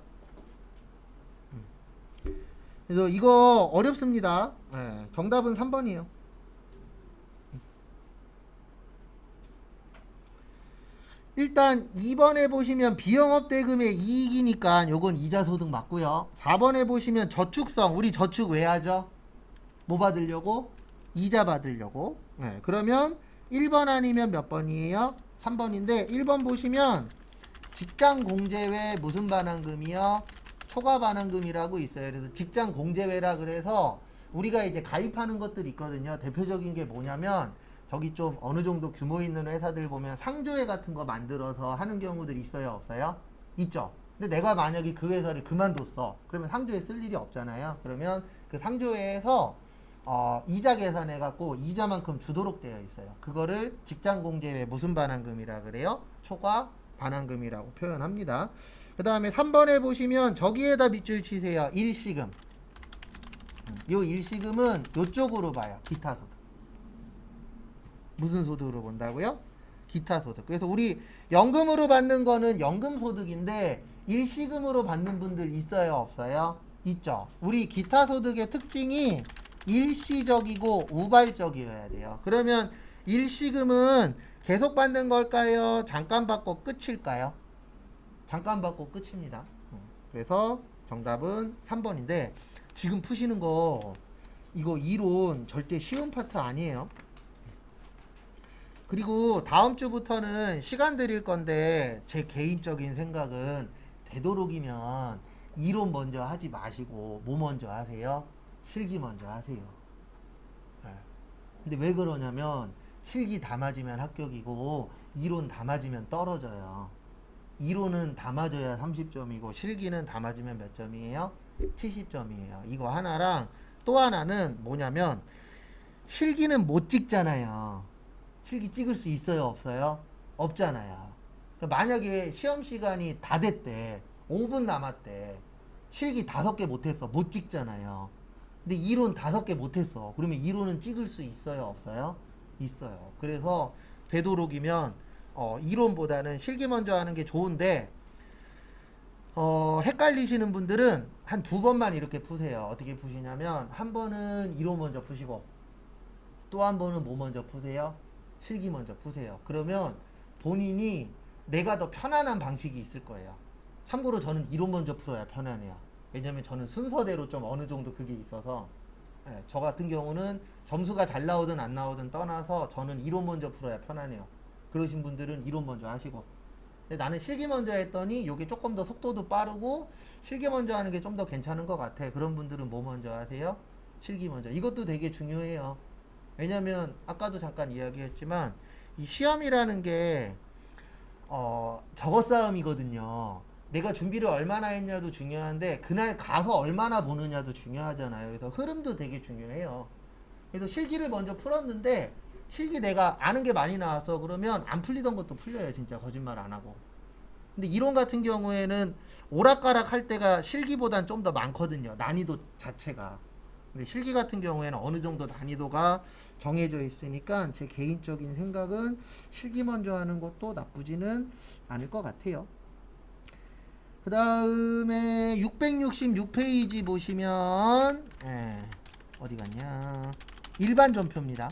그래서 이거 어렵습니다. 네, 정답은 3번이에요. 일단 2번에 보시면 비영업 대금의 이익이니까 요건 이자 소득 맞고요. 4번에 보시면 저축성, 우리 저축 왜 하죠? 뭐 받으려고? 이자 받으려고. 네, 그러면 1번 아니면 몇 번이에요? 3번인데 1번 보시면 직장 공제외 무슨 반환금이요? 초과 반환금이라고 있어요. 그래서 직장 공제외라 그래서 우리가 이제 가입하는 것들이 있거든요. 대표적인 게 뭐냐면 저기 좀 어느 정도 규모 있는 회사들 보면 상조회 같은 거 만들어서 하는 경우들이 있어요, 없어요? 있죠. 근데 내가 만약에 그 회사를 그만뒀어. 그러면 상조회 쓸 일이 없잖아요. 그러면 그 상조회에서 이자 계산해갖고 이자만큼 주도록 되어 있어요. 그거를 직장공제외 무슨 반환금이라 그래요? 초과 반환금이라고 표현합니다. 그 다음에 3번에 보시면 저기에다 밑줄 치세요. 일시금. 요 일시금은 요쪽으로 봐요. 기타 소득. 무슨 소득으로 본다고요? 기타 소득. 그래서 우리 연금으로 받는 거는 연금 소득인데 일시금으로 받는 분들 있어요, 없어요? 있죠. 우리 기타 소득의 특징이 일시적이고 우발적이어야 돼요. 그러면 일시금은 계속 받는 걸까요? 잠깐 받고 끝일까요? 잠깐 받고 끝입니다. 그래서 정답은 3번인데 지금 푸시는 거 이거 이론 절대 쉬운 파트 아니에요. 그리고 다음 주부터는 시간 드릴 건데 제 개인적인 생각은 되도록이면 이론 먼저 하지 마시고 뭐 먼저 하세요? 실기 먼저 하세요. 근데 왜 그러냐면 실기 다 맞으면 합격이고 이론 다 맞으면 떨어져요. 이론은 다 맞아야 30점이고 실기는 다 맞으면 몇 점이에요? 70점이에요. 이거 하나랑 또 하나는 뭐냐면 실기는 못 찍잖아요. 실기 찍을 수 있어요, 없어요? 없잖아요. 그러니까 만약에 시험 시간이 다 됐대. 5분 남았대. 실기 5개 못했어. 못 찍잖아요. 근데 이론 5개 못했어. 그러면 이론은 찍을 수 있어요, 없어요? 있어요. 그래서 되도록이면 이론보다는 실기 먼저 하는 게 좋은데 헷갈리시는 분들은 한 2번만 이렇게 푸세요. 어떻게 푸시냐면 한 번은 이론 먼저 푸시고 또 한 번은 뭐 먼저 푸세요? 실기 먼저 푸세요. 그러면 본인이 내가 더 편안한 방식이 있을 거예요. 참고로 저는 이론 먼저 풀어야 편안해요. 왜냐면 저는 순서대로 좀 어느 정도 그게 있어서 저 같은 경우는 점수가 잘 나오든 안 나오든 떠나서 저는 이론 먼저 풀어야 편안해요. 그러신 분들은 이론 먼저 하시고 근데 나는 실기 먼저 했더니 이게 조금 더 속도도 빠르고 실기 먼저 하는 게 좀 더 괜찮은 것 같아. 그런 분들은 뭐 먼저 하세요? 실기 먼저. 이것도 되게 중요해요. 왜냐면 아까도 잠깐 이야기했지만 이 시험이라는 게 저거 싸움이거든요. 내가 준비를 얼마나 했냐도 중요한데 그날 가서 얼마나 보느냐도 중요하잖아요. 그래서 흐름도 되게 중요해요. 그래서 실기를 먼저 풀었는데 실기 내가 아는 게 많이 나와서 그러면 안 풀리던 것도 풀려요. 진짜 거짓말 안 하고. 근데 이론 같은 경우에는 오락가락 할 때가 실기보단 좀 더 많거든요. 난이도 자체가. 근데 실기 같은 경우에는 어느 정도 난이도가 정해져 있으니까 제 개인적인 생각은 실기 먼저 하는 것도 나쁘지는 않을 것 같아요. 그 다음에 666페이지 보시면 어디 갔냐, 일반 전표입니다.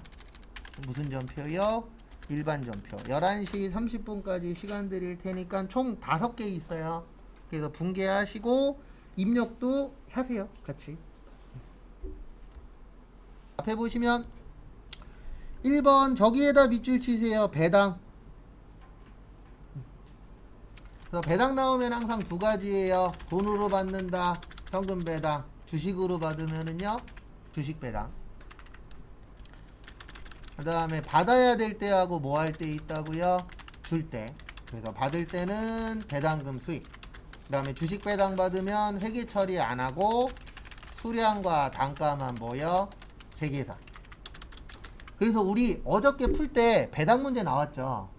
무슨 전표요? 일반 전표. 11시 30분까지 시간 드릴 테니까 총 5개 있어요. 그래서 분개하시고 입력도 하세요. 같이. 앞에 보시면 1번 저기에다 밑줄 치세요. 배당. 그래서 배당 나오면 항상 두 가지예요. 돈으로 받는다, 현금 배당. 주식으로 받으면은요, 주식 배당. 그 다음에 받아야 될 때하고 뭐 할 때 있다고요? 줄 때. 그래서 받을 때는 배당금 수익. 그 다음에 주식 배당 받으면 회계 처리 안 하고 수량과 단가만 모여 재계산. 그래서 우리 어저께 풀 때 배당 문제 나왔죠.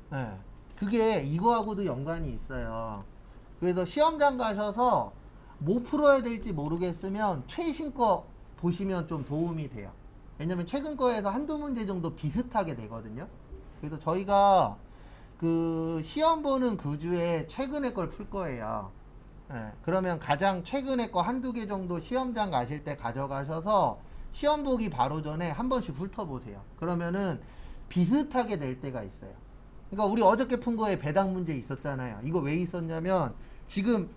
네. 그게 이거하고도 연관이 있어요. 그래서 시험장 가셔서 뭐 풀어야 될지 모르겠으면 최신 거 보시면 좀 도움이 돼요. 왜냐면 최근 거에서 한두 문제 정도 비슷하게 되거든요. 그래서 저희가 그 시험 보는 그 주에 최근의 걸 풀 거예요. 그러면 가장 최근의 거 한두 개 정도 시험장 가실 때 가져가셔서 시험 보기 바로 전에 한 번씩 훑어보세요. 그러면은 비슷하게 될 때가 있어요. 그러니까 우리 어저께 푼 거에 배당 문제 있었잖아요. 이거 왜 있었냐면 지금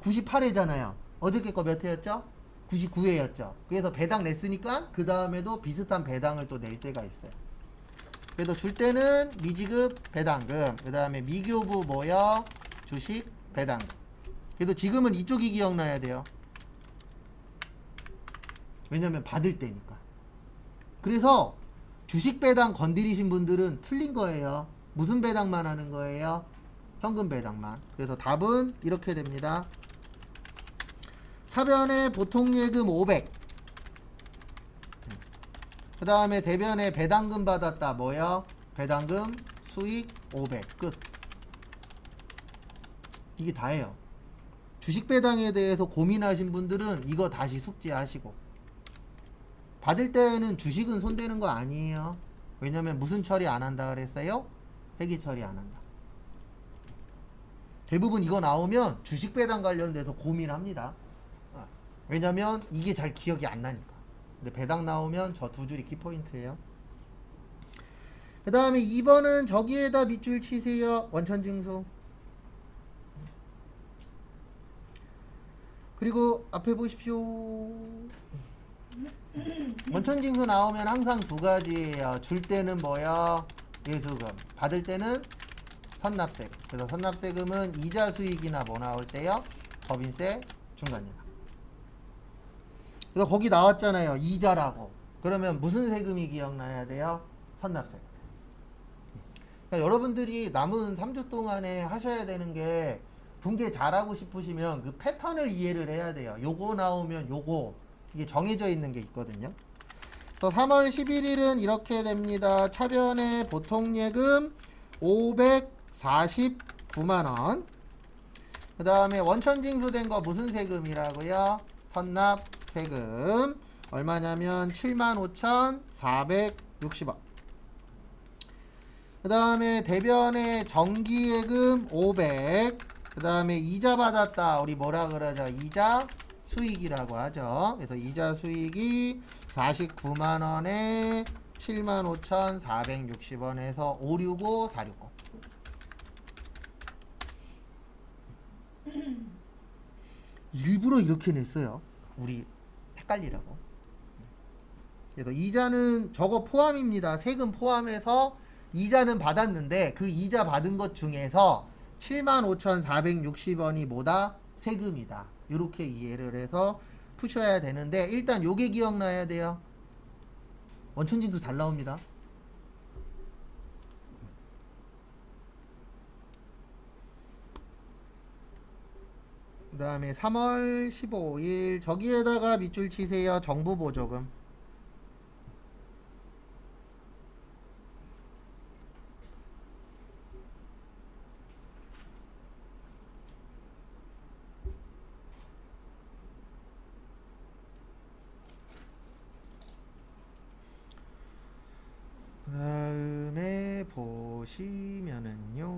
98회잖아요. 어저께 거 몇 회였죠? 99회였죠. 그래서 배당 냈으니까 그 다음에도 비슷한 배당을 또 낼 때가 있어요. 그래서 줄 때는 미지급 배당금, 그 다음에 미교부 뭐야? 주식 배당금. 그래도 지금은 이쪽이 기억나야 돼요. 왜냐면 받을 때니까. 그래서 주식 배당 건드리신 분들은 틀린 거예요. 무슨 배당만 하는 거예요? 현금 배당만. 그래서 답은 이렇게 됩니다. 차변에 보통예금 500. 그 다음에 대변에 배당금 받았다. 뭐요? 배당금 수익 500. 끝. 이게 다예요. 주식 배당에 대해서 고민하신 분들은 이거 다시 숙지하시고. 받을 때는 주식은 손대는 거 아니에요. 왜냐면 무슨 처리 안 한다 그랬어요? 회계 처리 안 한다. 대부분 이거 나오면 주식 배당 관련돼서 고민합니다. 왜냐면 이게 잘 기억이 안 나니까. 근데 배당 나오면 저 두 줄이 키포인트예요. 그 다음에 2번은 저기에다 밑줄 치세요. 원천징수. 그리고 앞에 보십시오. 원천징수 나오면 항상 두 가지예요. 줄 때는 뭐야? 예수금. 받을 때는 선납세금. 그래서 선납세금은 이자 수익이나 뭐 나올 때요? 법인세, 중간예납. 그래서 거기 나왔잖아요. 이자라고. 그러면 무슨 세금이 기억나야 돼요? 선납세금. 그러니까 여러분들이 남은 3주 동안에 하셔야 되는 게 분계 잘하고 싶으시면 그 패턴을 이해를 해야 돼요. 요거 나오면 요거. 이게 정해져 있는 게 있거든요. 또 3월 11일은 이렇게 됩니다. 차변에 보통예금 549만원. 그 다음에 원천징수된 거 무슨 세금이라고요? 선납세금. 얼마냐면 75,460원. 그 다음에 대변에 정기예금 500. 그 다음에 이자 받았다. 우리 뭐라 그러죠? 이자 수익이라고 하죠. 그래서 이자 수익이 49만원에 75,460원에서 565, 460. 일부러 이렇게 냈어요. 우리 헷갈리라고. 그래서 이자는 저거 포함입니다. 세금 포함해서 이자는 받았는데 그 이자 받은 것 중에서 75,460원이 뭐다? 세금이다. 이렇게 이해를 해서 푸셔야 되는데 일단 요게 기억나야 돼요. 원천징수 잘 나옵니다. 그 다음에 3월 15일 저기에다가 밑줄 치세요. 정부보조금. 그 다음에 보시면은요,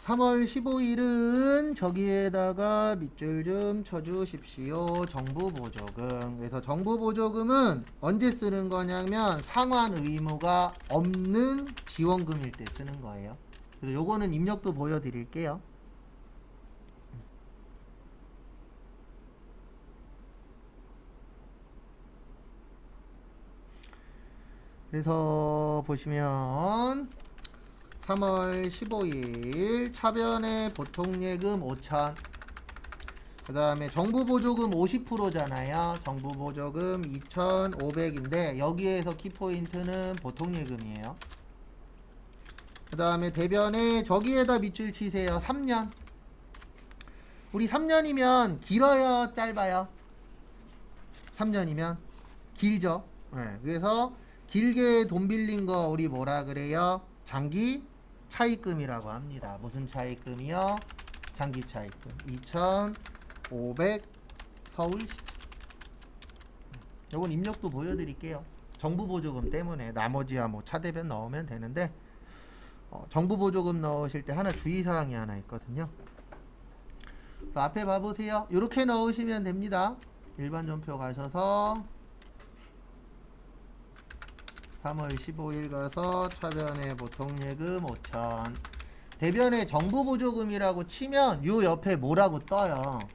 3월 15일은 저기에다가 밑줄 좀 쳐주십시오. 정부보조금. 그래서 정부보조금은 언제 쓰는 거냐면 상환 의무가 없는 지원금일 때 쓰는 거예요. 그래서 요거는 입력도 보여드릴게요. 그래서 보시면 3월 15일 차변의 보통예금 5천, 그 다음에 정부보조금 50%잖아요. 정부보조금 2,500인데 여기에서 키포인트는 보통예금이에요. 그 다음에 대변에 저기에다 밑줄 치세요. 3년. 우리 3년이면 길어요, 짧아요? 3년이면 길죠. 네, 그래서 길게 돈 빌린 거 우리 뭐라 그래요? 장기 차입금이라고 합니다. 무슨 차입금이요? 장기 차입금. 2,500 서울시. 요건 입력도 보여드릴게요. 정부보조금 때문에 나머지야 뭐 차대변 넣으면 되는데 정부보조금 넣으실 때 하나 주의사항이 하나 있거든요. 앞에 봐보세요. 이렇게 넣으시면 됩니다. 일반 전표 가셔서 3월 15일 가서 차변에 보통예금 5천, 대변에 정부보조금이라고 치면 요 옆에 뭐라고 떠요.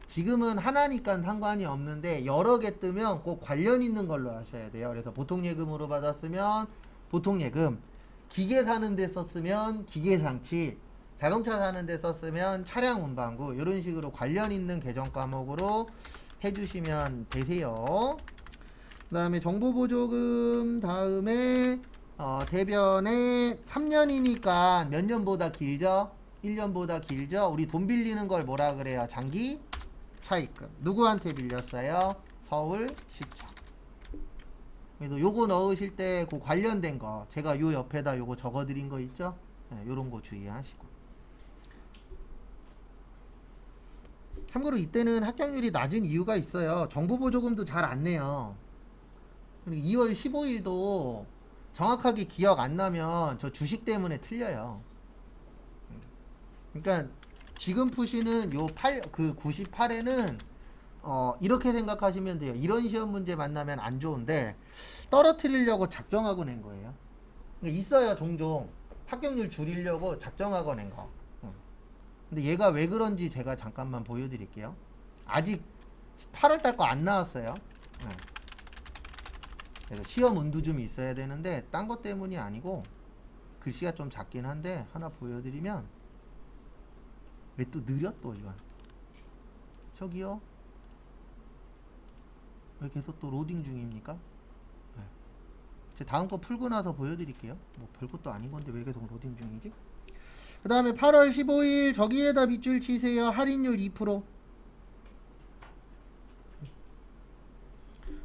지금은 하나니까 상관이 없는데 여러 개 뜨면 꼭 관련 있는 걸로 하셔야 돼요. 그래서 보통예금으로 받았으면 보통예금, 기계 사는 데 썼으면 기계장치, 자동차 사는 데 썼으면 차량 운반구, 이런 식으로 관련 있는 계정 과목으로 해주시면 되세요. 그 다음에 정부보조금 다음에 대변에 3년이니까 몇 년보다 길죠? 1년보다 길죠? 우리 돈 빌리는 걸 뭐라 그래요? 장기 차입금. 누구한테 빌렸어요? 서울시청. 그래서 요거 넣으실 때 그 관련된 거 제가 요 옆에다 요거 적어드린 거 있죠? 네, 요런 거 주의하시고. 참고로 이때는 합격률이 낮은 이유가 있어요. 정부보조금도 잘 안 내요. 2월 15일도 정확하게 기억 안 나면 저 주식 때문에 틀려요. 그러니까 지금 푸시는 요 98에는 이렇게 생각하시면 돼요. 이런 시험 문제 만나면 안 좋은데 떨어뜨리려고 작정하고 낸 거예요. 그러니까 있어요, 종종. 합격률 줄이려고 작정하고 낸 거. 근데 얘가 왜 그런지 제가 잠깐만 보여드릴게요. 아직 8월달 거 안 나왔어요. 그래서 시험 운도 좀 있어야 되는데 딴 것 때문이 아니고 글씨가 좀 작긴 한데 하나 보여드리면 왜 또 느려 또 이건 저기요 왜 계속 또 로딩 중입니까? 네. 제 다음 거 풀고 나서 보여드릴게요. 뭐 별것도 아닌 건데 왜 계속 로딩 중이지? 그 다음에 8월 15일 저기에다 밑줄 치세요. 할인율 2%.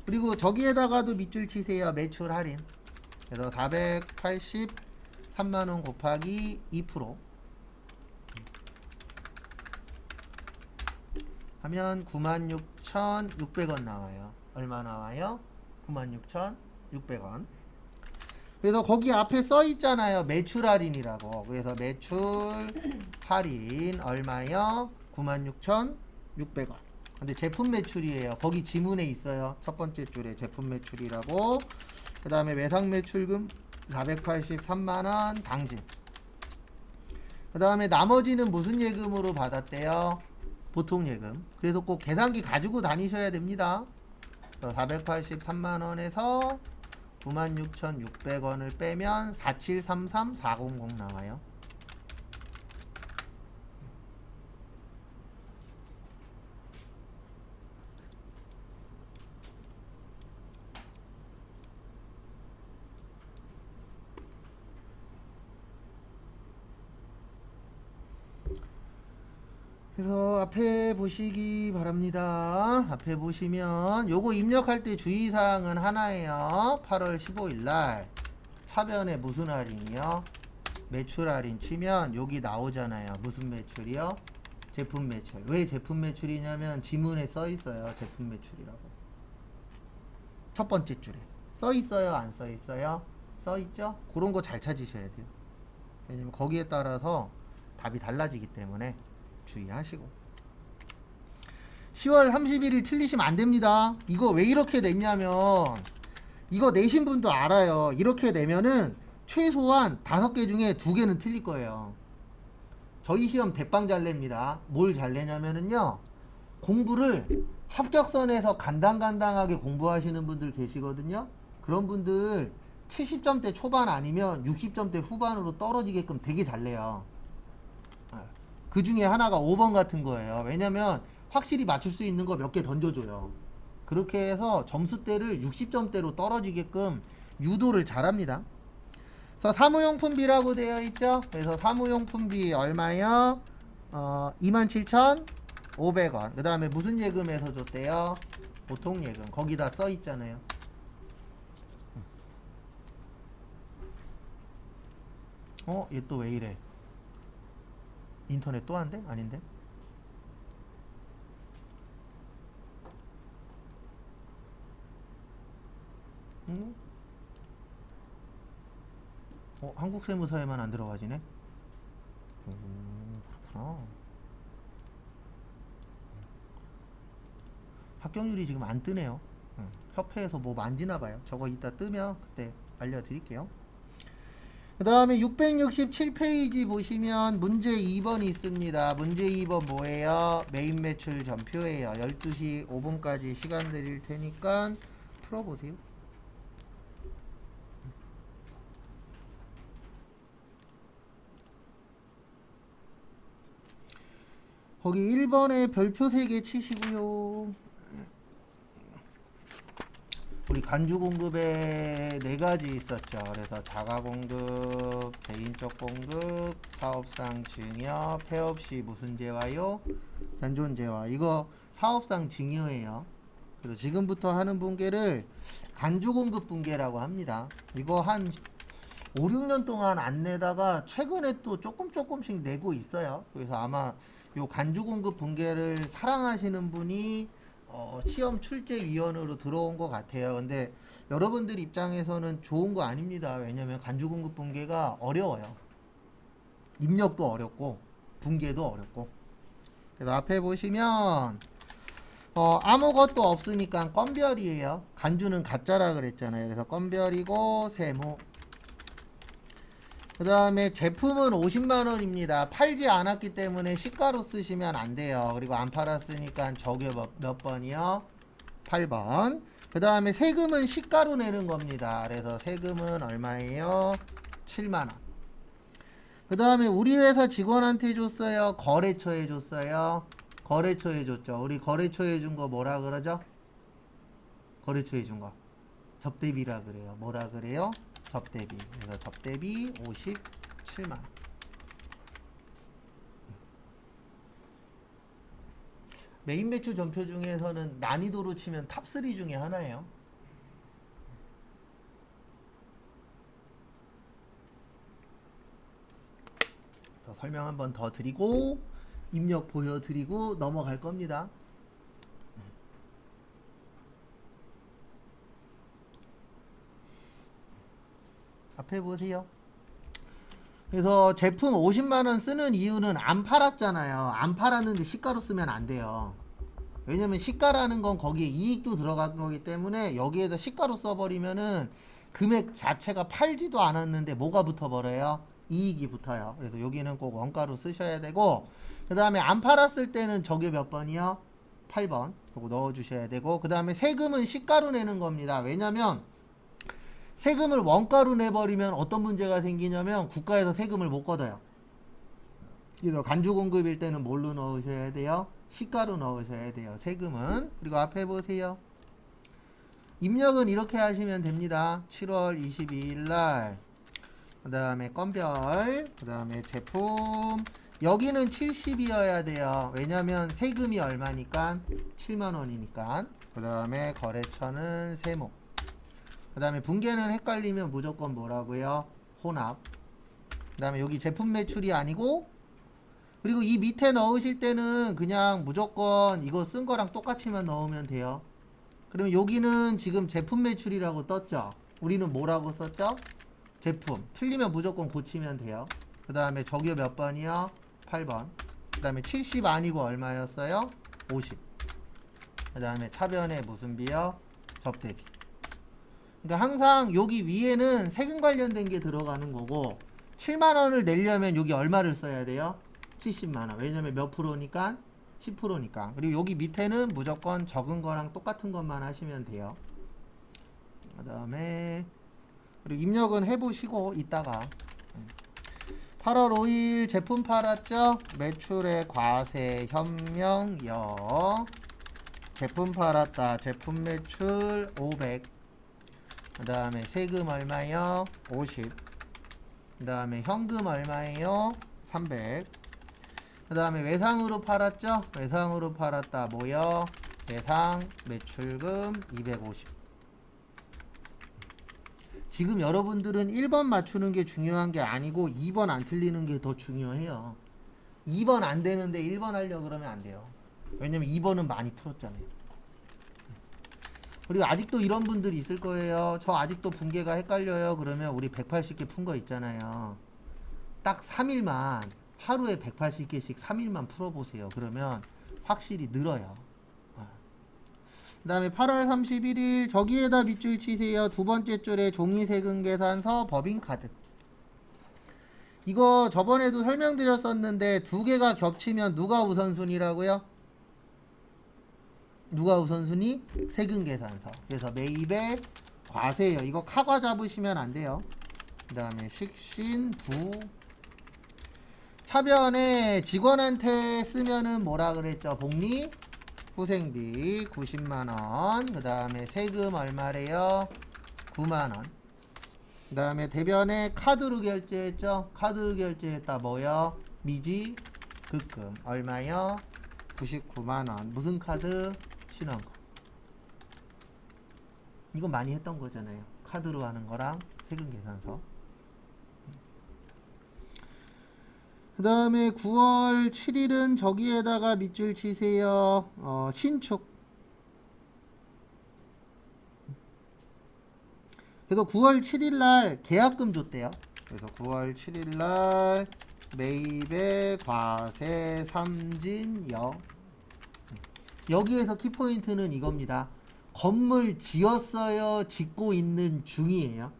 그리고 저기에다가도 밑줄 치세요. 매출 할인. 그래서 483만원 곱하기 2% 하면 96,600원 나와요. 얼마 나와요? 96,600원. 그래서 거기 앞에 써 있잖아요. 매출 할인이라고. 그래서 매출 할인 얼마요? 96,600원. 근데 제품 매출이에요. 거기 지문에 있어요. 첫 번째 줄에 제품 매출이라고. 그 다음에 외상 매출금 483만원 당진. 그 다음에 나머지는 무슨 예금으로 받았대요? 보통 예금. 그래서 꼭 계산기 가지고 다니셔야 됩니다. 483만원에서 96,600원을 빼면 4733400 나와요. 그래서 앞에 보시기 바랍니다. 앞에 보시면 요거 입력할 때 주의사항은 하나예요. 8월 15일 날 차변에 무슨 할인이요? 매출 할인 치면 여기 나오잖아요. 무슨 매출이요? 제품 매출. 왜 제품 매출이냐면 지문에 써 있어요. 제품 매출이라고. 첫 번째 줄에 써 있어요, 안 써 있어요? 써 있죠? 그런 거 잘 찾으셔야 돼요. 왜냐면 거기에 따라서 답이 달라지기 때문에 주의하시고. 10월 31일 틀리시면 안 됩니다. 이거 왜 이렇게 냈냐면 이거 내신 분도 알아요. 이렇게 내면은 최소한 5개 중에 2개는 틀릴 거예요. 저희 시험 대빵 잘 냅니다. 뭘 잘 내냐면은요, 공부를 합격선에서 간당간당하게 공부하시는 분들 계시거든요. 그런 분들 70점대 초반 아니면 60점대 후반으로 떨어지게끔 되게 잘 내요. 그 중에 하나가 5번 같은 거예요. 왜냐면 확실히 맞출 수 있는 거 몇 개 던져줘요. 그렇게 해서 점수대를 60점대로 떨어지게끔 유도를 잘합니다. 그래서 사무용품비라고 되어 있죠. 그래서 사무용품비 얼마요? 27,500원. 그 다음에 무슨 예금에서 줬대요? 보통예금. 거기다 써 있잖아요. 얘 또 왜 이래? 인터넷 또 한대? 아닌데? 응? 한국세무사에만 안 들어가지네? 그렇구나. 합격률이 지금 안 뜨네요. 협회에서 뭐 만지나 봐요. 저거 이따 뜨면 그때 알려드릴게요. 그 다음에 667페이지 보시면 문제 2번이 있습니다. 문제 2번 뭐예요? 메인 매출 전표예요. 12시 5분까지 시간 드릴 테니까 풀어보세요. 거기 1번에 별표 3개 치시고요. 우리 간주 공급에 4가지 있었죠. 그래서 자가 공급, 개인적 공급, 사업상 증여, 폐업 시 무슨 재화요? 잔존 재화. 이거 사업상 증여예요. 그래서 지금부터 하는 분계를 간주 공급 분계라고 합니다. 이거 한 5, 6년 동안 안 내다가 최근에 또 조금씩 내고 있어요. 그래서 아마 요 간주 공급 분계를 사랑하시는 분이 시험 출제위원으로 들어온 것 같아요. 근데 여러분들 입장에서는 좋은 거 아닙니다. 왜냐면 간주 공급 분계가 어려워요. 입력도 어렵고 분계도 어렵고. 그래서 앞에 보시면 아무것도 없으니까 건별이에요. 간주는 가짜라 그랬잖아요. 그래서 건별이고 세무. 그 다음에 제품은 50만원입니다. 팔지 않았기 때문에 시가로 쓰시면 안 돼요. 그리고 안 팔았으니까 저게 몇 번이요? 8번. 그 다음에 세금은 시가로 내는 겁니다. 그래서 세금은 얼마예요? 7만원. 그 다음에 우리 회사 직원한테 줬어요? 거래처에 줬어요? 거래처에 줬죠. 우리 거래처에 준 거 뭐라 그러죠? 거래처에 준 거 접대비라 그래요. 뭐라 그래요? 접대비. 그래서 접대비 57만원. 메인 매출 전표 중에서는 난이도로 치면 탑3 중에 하나예요. 더 설명 한 번 더 드리고 입력 보여드리고 넘어갈 겁니다. 앞에 보세요. 그래서 제품 50만원 쓰는 이유는 안 팔았잖아요. 안 팔았는데 시가로 쓰면 안 돼요. 왜냐면 시가라는 건 거기에 이익도 들어간 거기 때문에 여기에다 시가로 써버리면은 금액 자체가 팔지도 않았는데 뭐가 붙어버려요? 이익이 붙어요. 그래서 여기는 꼭 원가로 쓰셔야 되고, 그 다음에 안 팔았을 때는 저게 몇 번이요? 8번. 그거 넣어주셔야 되고, 그 다음에 세금은 시가로 내는 겁니다. 왜냐면 세금을 원가로 내버리면 어떤 문제가 생기냐면 국가에서 세금을 못 걷어요. 그래서 간주 공급일 때는 뭘로 넣으셔야 돼요? 시가로 넣으셔야 돼요. 세금은. 그리고 앞에 보세요. 입력은 이렇게 하시면 됩니다. 7월 22일 날. 그 다음에 건별. 그 다음에 제품. 여기는 70이어야 돼요. 왜냐면 세금이 얼마니까 7만원이니까. 그 다음에 거래처는 세모. 그 다음에 분계는 헷갈리면 무조건 뭐라고요? 혼합. 그 다음에 여기 제품 매출이 아니고, 그리고 이 밑에 넣으실 때는 그냥 무조건 이거 쓴 거랑 똑같이만 넣으면 돼요. 그러면 여기는 지금 제품 매출이라고 떴죠? 우리는 뭐라고 썼죠? 제품. 틀리면 무조건 고치면 돼요. 그 다음에 저기요 몇 번이요? 8번. 그 다음에 70 아니고 얼마였어요? 50. 그 다음에 차변에 무슨 비요? 접대비. 그러니까 항상 여기 위에는 세금 관련된 게 들어가는 거고, 7만원을 내려면 여기 얼마를 써야 돼요? 70만원. 왜냐면 몇 프로니까? 10%니까. 그리고 여기 밑에는 무조건 적은 거랑 똑같은 것만 하시면 돼요. 그 다음에 그리고 입력은 해보시고 이따가 8월 5일 제품 팔았죠? 매출의 과세 현명여. 제품 팔았다. 제품 매출 500. 그 다음에 세금 얼마요? 50. 그 다음에 현금 얼마예요? 300. 그 다음에 외상으로 팔았죠? 외상으로 팔았다. 뭐요? 외상 매출금 250. 지금 여러분들은 1번 맞추는 게 중요한 게 아니고 2번 안 틀리는 게 더 중요해요. 2번 안 되는데 1번 하려고 그러면 안 돼요. 왜냐면 2번은 많이 풀었잖아요. 그리고 아직도 이런 분들이 있을 거예요. 저 아직도 분계가 헷갈려요. 그러면 우리 180개 푼 거 있잖아요. 딱 3일만, 하루에 180개씩 3일만 풀어보세요. 그러면 확실히 늘어요. 그 다음에 8월 31일 저기에다 밑줄 치세요. 두 번째 줄에 종이세금 계산서 법인카드. 이거 저번에도 설명드렸었는데 두 개가 겹치면 누가 우선순위라고요? 누가 우선순위? 세금계산서. 그래서 매입의 과세요. 이거 카과 잡으시면 안 돼요. 그 다음에 식신, 부. 차변에 직원한테 쓰면은 뭐라 그랬죠? 복리, 후생비 90만원. 그 다음에 세금 얼마래요? 9만원. 그 다음에 대변에 카드로 결제했죠? 카드로 결제했다. 뭐요? 미지, 급금. 얼마요? 99만원. 무슨 카드? 신한거. 이거 많이 했던 거잖아요. 카드로 하는 거랑 세금 계산서. 그 다음에 9월 7일은 저기에다가 밑줄 치세요. 신축. 그래서 9월 7일날 계약금 줬대요. 그래서 9월 7일날 매입의 과세 삼진여. 여기에서 키포인트는 이겁니다. 건물 지었어요? 짓고 있는 중이에요?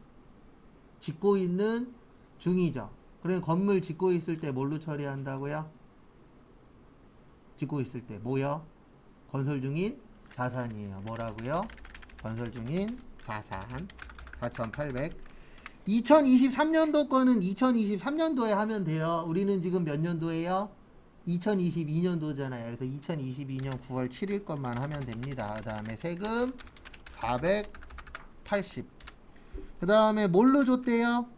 짓고 있는 중이죠. 그럼 건물 짓고 있을 때 뭘로 처리한다고요? 짓고 있을 때 뭐요? 건설 중인 자산이에요. 뭐라고요? 건설 중인 자산 4,800. 2023년도 거는 2023년도에 하면 돼요. 우리는 지금 몇 년도예요? 2022년도잖아요. 그래서 2022년 9월 7일 것만 하면 됩니다. 그 다음에 세금 480. 그 다음에 뭘로 줬대요?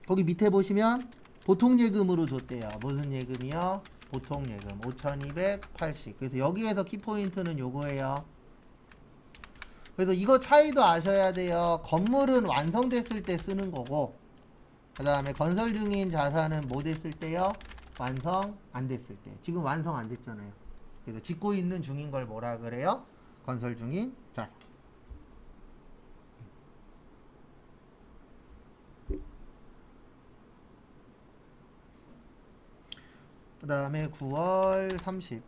거기 밑에 보시면 보통예금으로 줬대요. 무슨 예금이요? 보통예금 5280. 그래서 여기에서 키포인트는 요거예요. 그래서 이거 차이도 아셔야 돼요. 건물은 완성됐을 때 쓰는 거고, 그 다음에 건설 중인 자산은 뭐 됐을 때요? 완성 안 됐을 때. 지금 완성 안 됐잖아요. 그래서 짓고 있는 중인 걸 뭐라 그래요? 건설 중인 자산. 그 다음에 9월 30.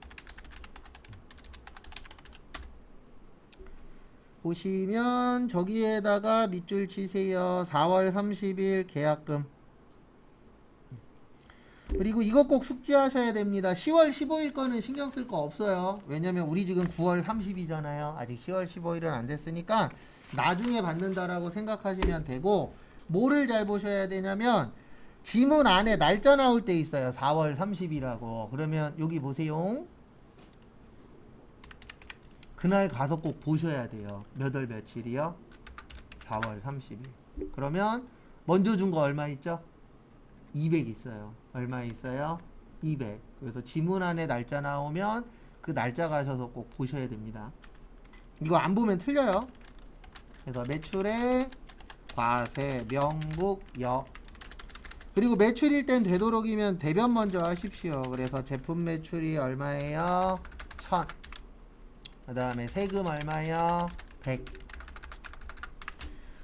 보시면 저기에다가 밑줄 치세요. 4월 30일 계약금. 그리고 이거 꼭 숙지하셔야 됩니다. 10월 15일 거는 신경 쓸 거 없어요. 왜냐면 우리 지금 9월 30이잖아요. 아직 10월 15일은 안 됐으니까 나중에 받는다라고 생각하시면 되고, 뭐를 잘 보셔야 되냐면 지문 안에 날짜 나올 때 있어요. 4월 30이라고. 그러면 여기 보세요. 그날 가서 꼭 보셔야 돼요. 몇 월 며칠이요? 4월 30일. 그러면 먼저 준 거 얼마 있죠? 200 있어요. 얼마 있어요? 200. 그래서 지문 안에 날짜 나오면 그 날짜 가셔서 꼭 보셔야 됩니다. 이거 안 보면 틀려요. 그래서 매출의 과세, 명목, 역. 그리고 매출일 땐 되도록이면 대변 먼저 하십시오. 그래서 제품 매출이 얼마예요? 1000. 그 다음에 세금 얼마요? 100.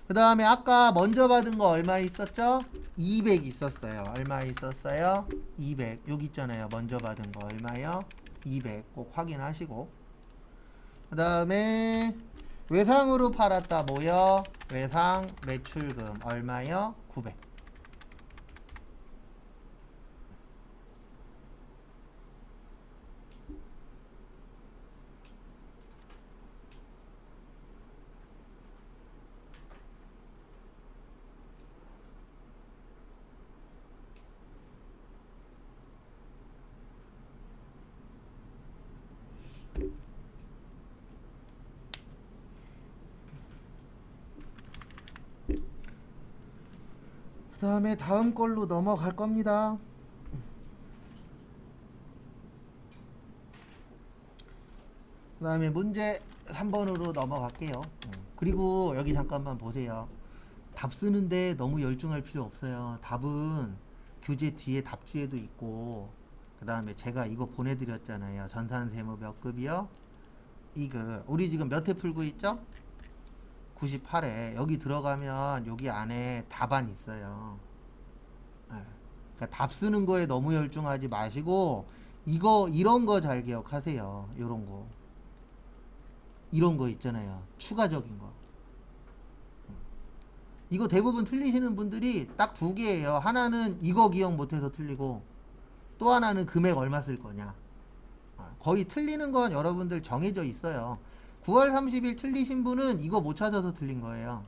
그 다음에 아까 먼저 받은 거 얼마 있었죠? 200 있었어요. 얼마 있었어요? 200. 여기 있잖아요. 먼저 받은 거 얼마요? 200. 꼭 확인하시고. 그 다음에 외상으로 팔았다 뭐요? 외상 매출금 얼마요? 900. 그 다음에 다음 걸로 넘어갈 겁니다. 그 다음에 문제 3번으로 넘어갈게요. 그리고 여기 잠깐만 보세요. 답 쓰는데 너무 열중할 필요 없어요. 답은 교재 뒤에 답지에도 있고, 그 다음에 제가 이거 보내드렸잖아요. 전산세무 몇 급이요? 이거 우리 지금 몇 회 풀고 있죠? 98회. 여기 들어가면 여기 안에 답안 있어요. 그러니까 답 쓰는 거에 너무 열중하지 마시고 이거 이런 거 잘 기억하세요. 이런 거. 이런 거 있잖아요. 추가적인 거. 이거 대부분 틀리시는 분들이 딱 두 개예요. 하나는 이거 기억 못해서 틀리고 또 하나는 금액 얼마 쓸 거냐. 거의 틀리는 건 여러분들 정해져 있어요. 9월 30일 틀리신 분은 이거 못 찾아서 틀린 거예요.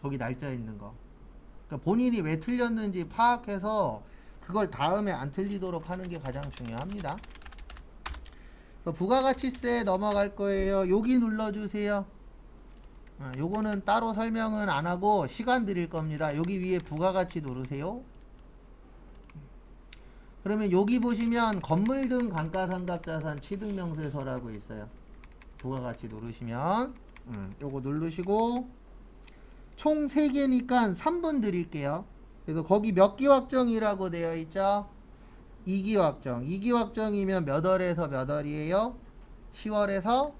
거기 날짜 있는 거. 그러니까 본인이 왜 틀렸는지 파악해서 그걸 다음에 안 틀리도록 하는 게 가장 중요합니다. 부가가치세 넘어갈 거예요. 여기 눌러주세요. 요거는 따로 설명은 안 하고 시간 드릴 겁니다. 여기 위에 부가가치 누르세요. 그러면 여기 보시면 건물 등 감가상각자산 취득명세서라고 있어요. 부가가치 누르시면 요거 누르시고 총 3개니까 3분 드릴게요. 그래서 거기 몇 기 확정이라고 되어 있죠? 2기 확정. 2기 확정이면 몇 월에서 몇 월이에요? 10월에서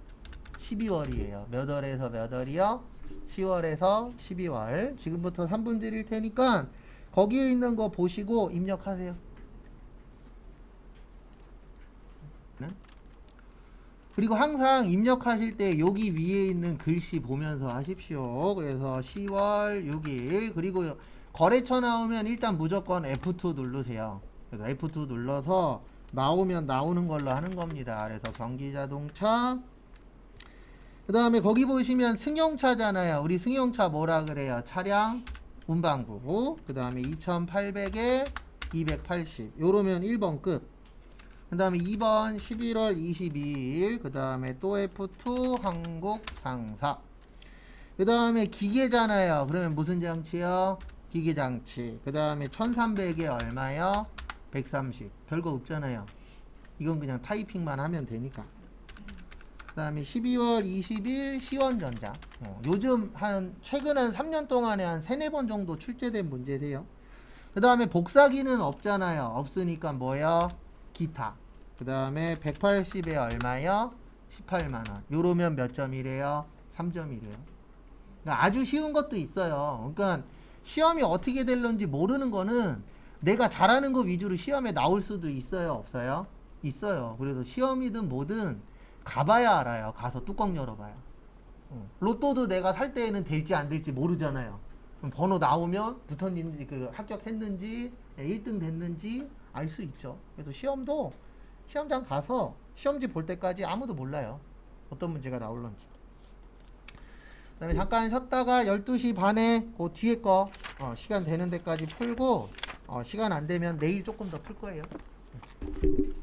12월이에요. 몇 월에서 몇 월이요? 10월에서 12월. 지금부터 3분 드릴 테니까 거기에 있는 거 보시고 입력하세요. 네? 그리고 항상 입력하실 때 여기 위에 있는 글씨 보면서 하십시오. 그래서 10월 6일 그리고 거래처 나오면 일단 무조건 F2 누르세요. 그래서 F2 눌러서 나오면 나오는 걸로 하는 겁니다. 그래서 경기자동차 그 다음에 거기 보시면 승용차잖아요. 우리 승용차 뭐라 그래요? 차량 운반구 그 다음에 2800에 280 요러면 1번 끝. 그 다음에 2번 11월 22일 그 다음에 또 F2 한국상사 그 다음에 기계잖아요. 그러면 무슨 장치요? 기계장치. 그 다음에 1300에 얼마요? 130 별거 없잖아요. 이건 그냥 타이핑만 하면 되니까. 그 다음에 12월 20일 시원전자 요즘 최근 한 3년 동안에 한 3-4번 정도 출제된 문제세요. 그 다음에 복사기는 없잖아요. 없으니까 뭐요? 기타. 그 다음에 180에 얼마요? 18만원. 요러면 몇 점이래요? 3점이래요. 그러니까 아주 쉬운 것도 있어요. 그러니까 시험이 어떻게 될런지 모르는 거는 내가 잘하는 거 위주로 시험에 나올 수도 있어요? 없어요? 있어요. 그래서 시험이든 뭐든 가봐야 알아요. 가서 뚜껑 열어봐요. 로또도 내가 살 때에는 될지 안 될지 모르잖아요. 그럼 번호 나오면 붙었는지 합격했는지 1등 됐는지 알 수 있죠. 그래서 시험도 시험장 가서 시험지 볼 때까지 아무도 몰라요. 어떤 문제가 나올런지. 그 다음에 잠깐 쉬었다가 12시 반에 그 뒤에 거 시간 되는 데까지 풀고 시간 안 되면 내일 조금 더 풀 거예요.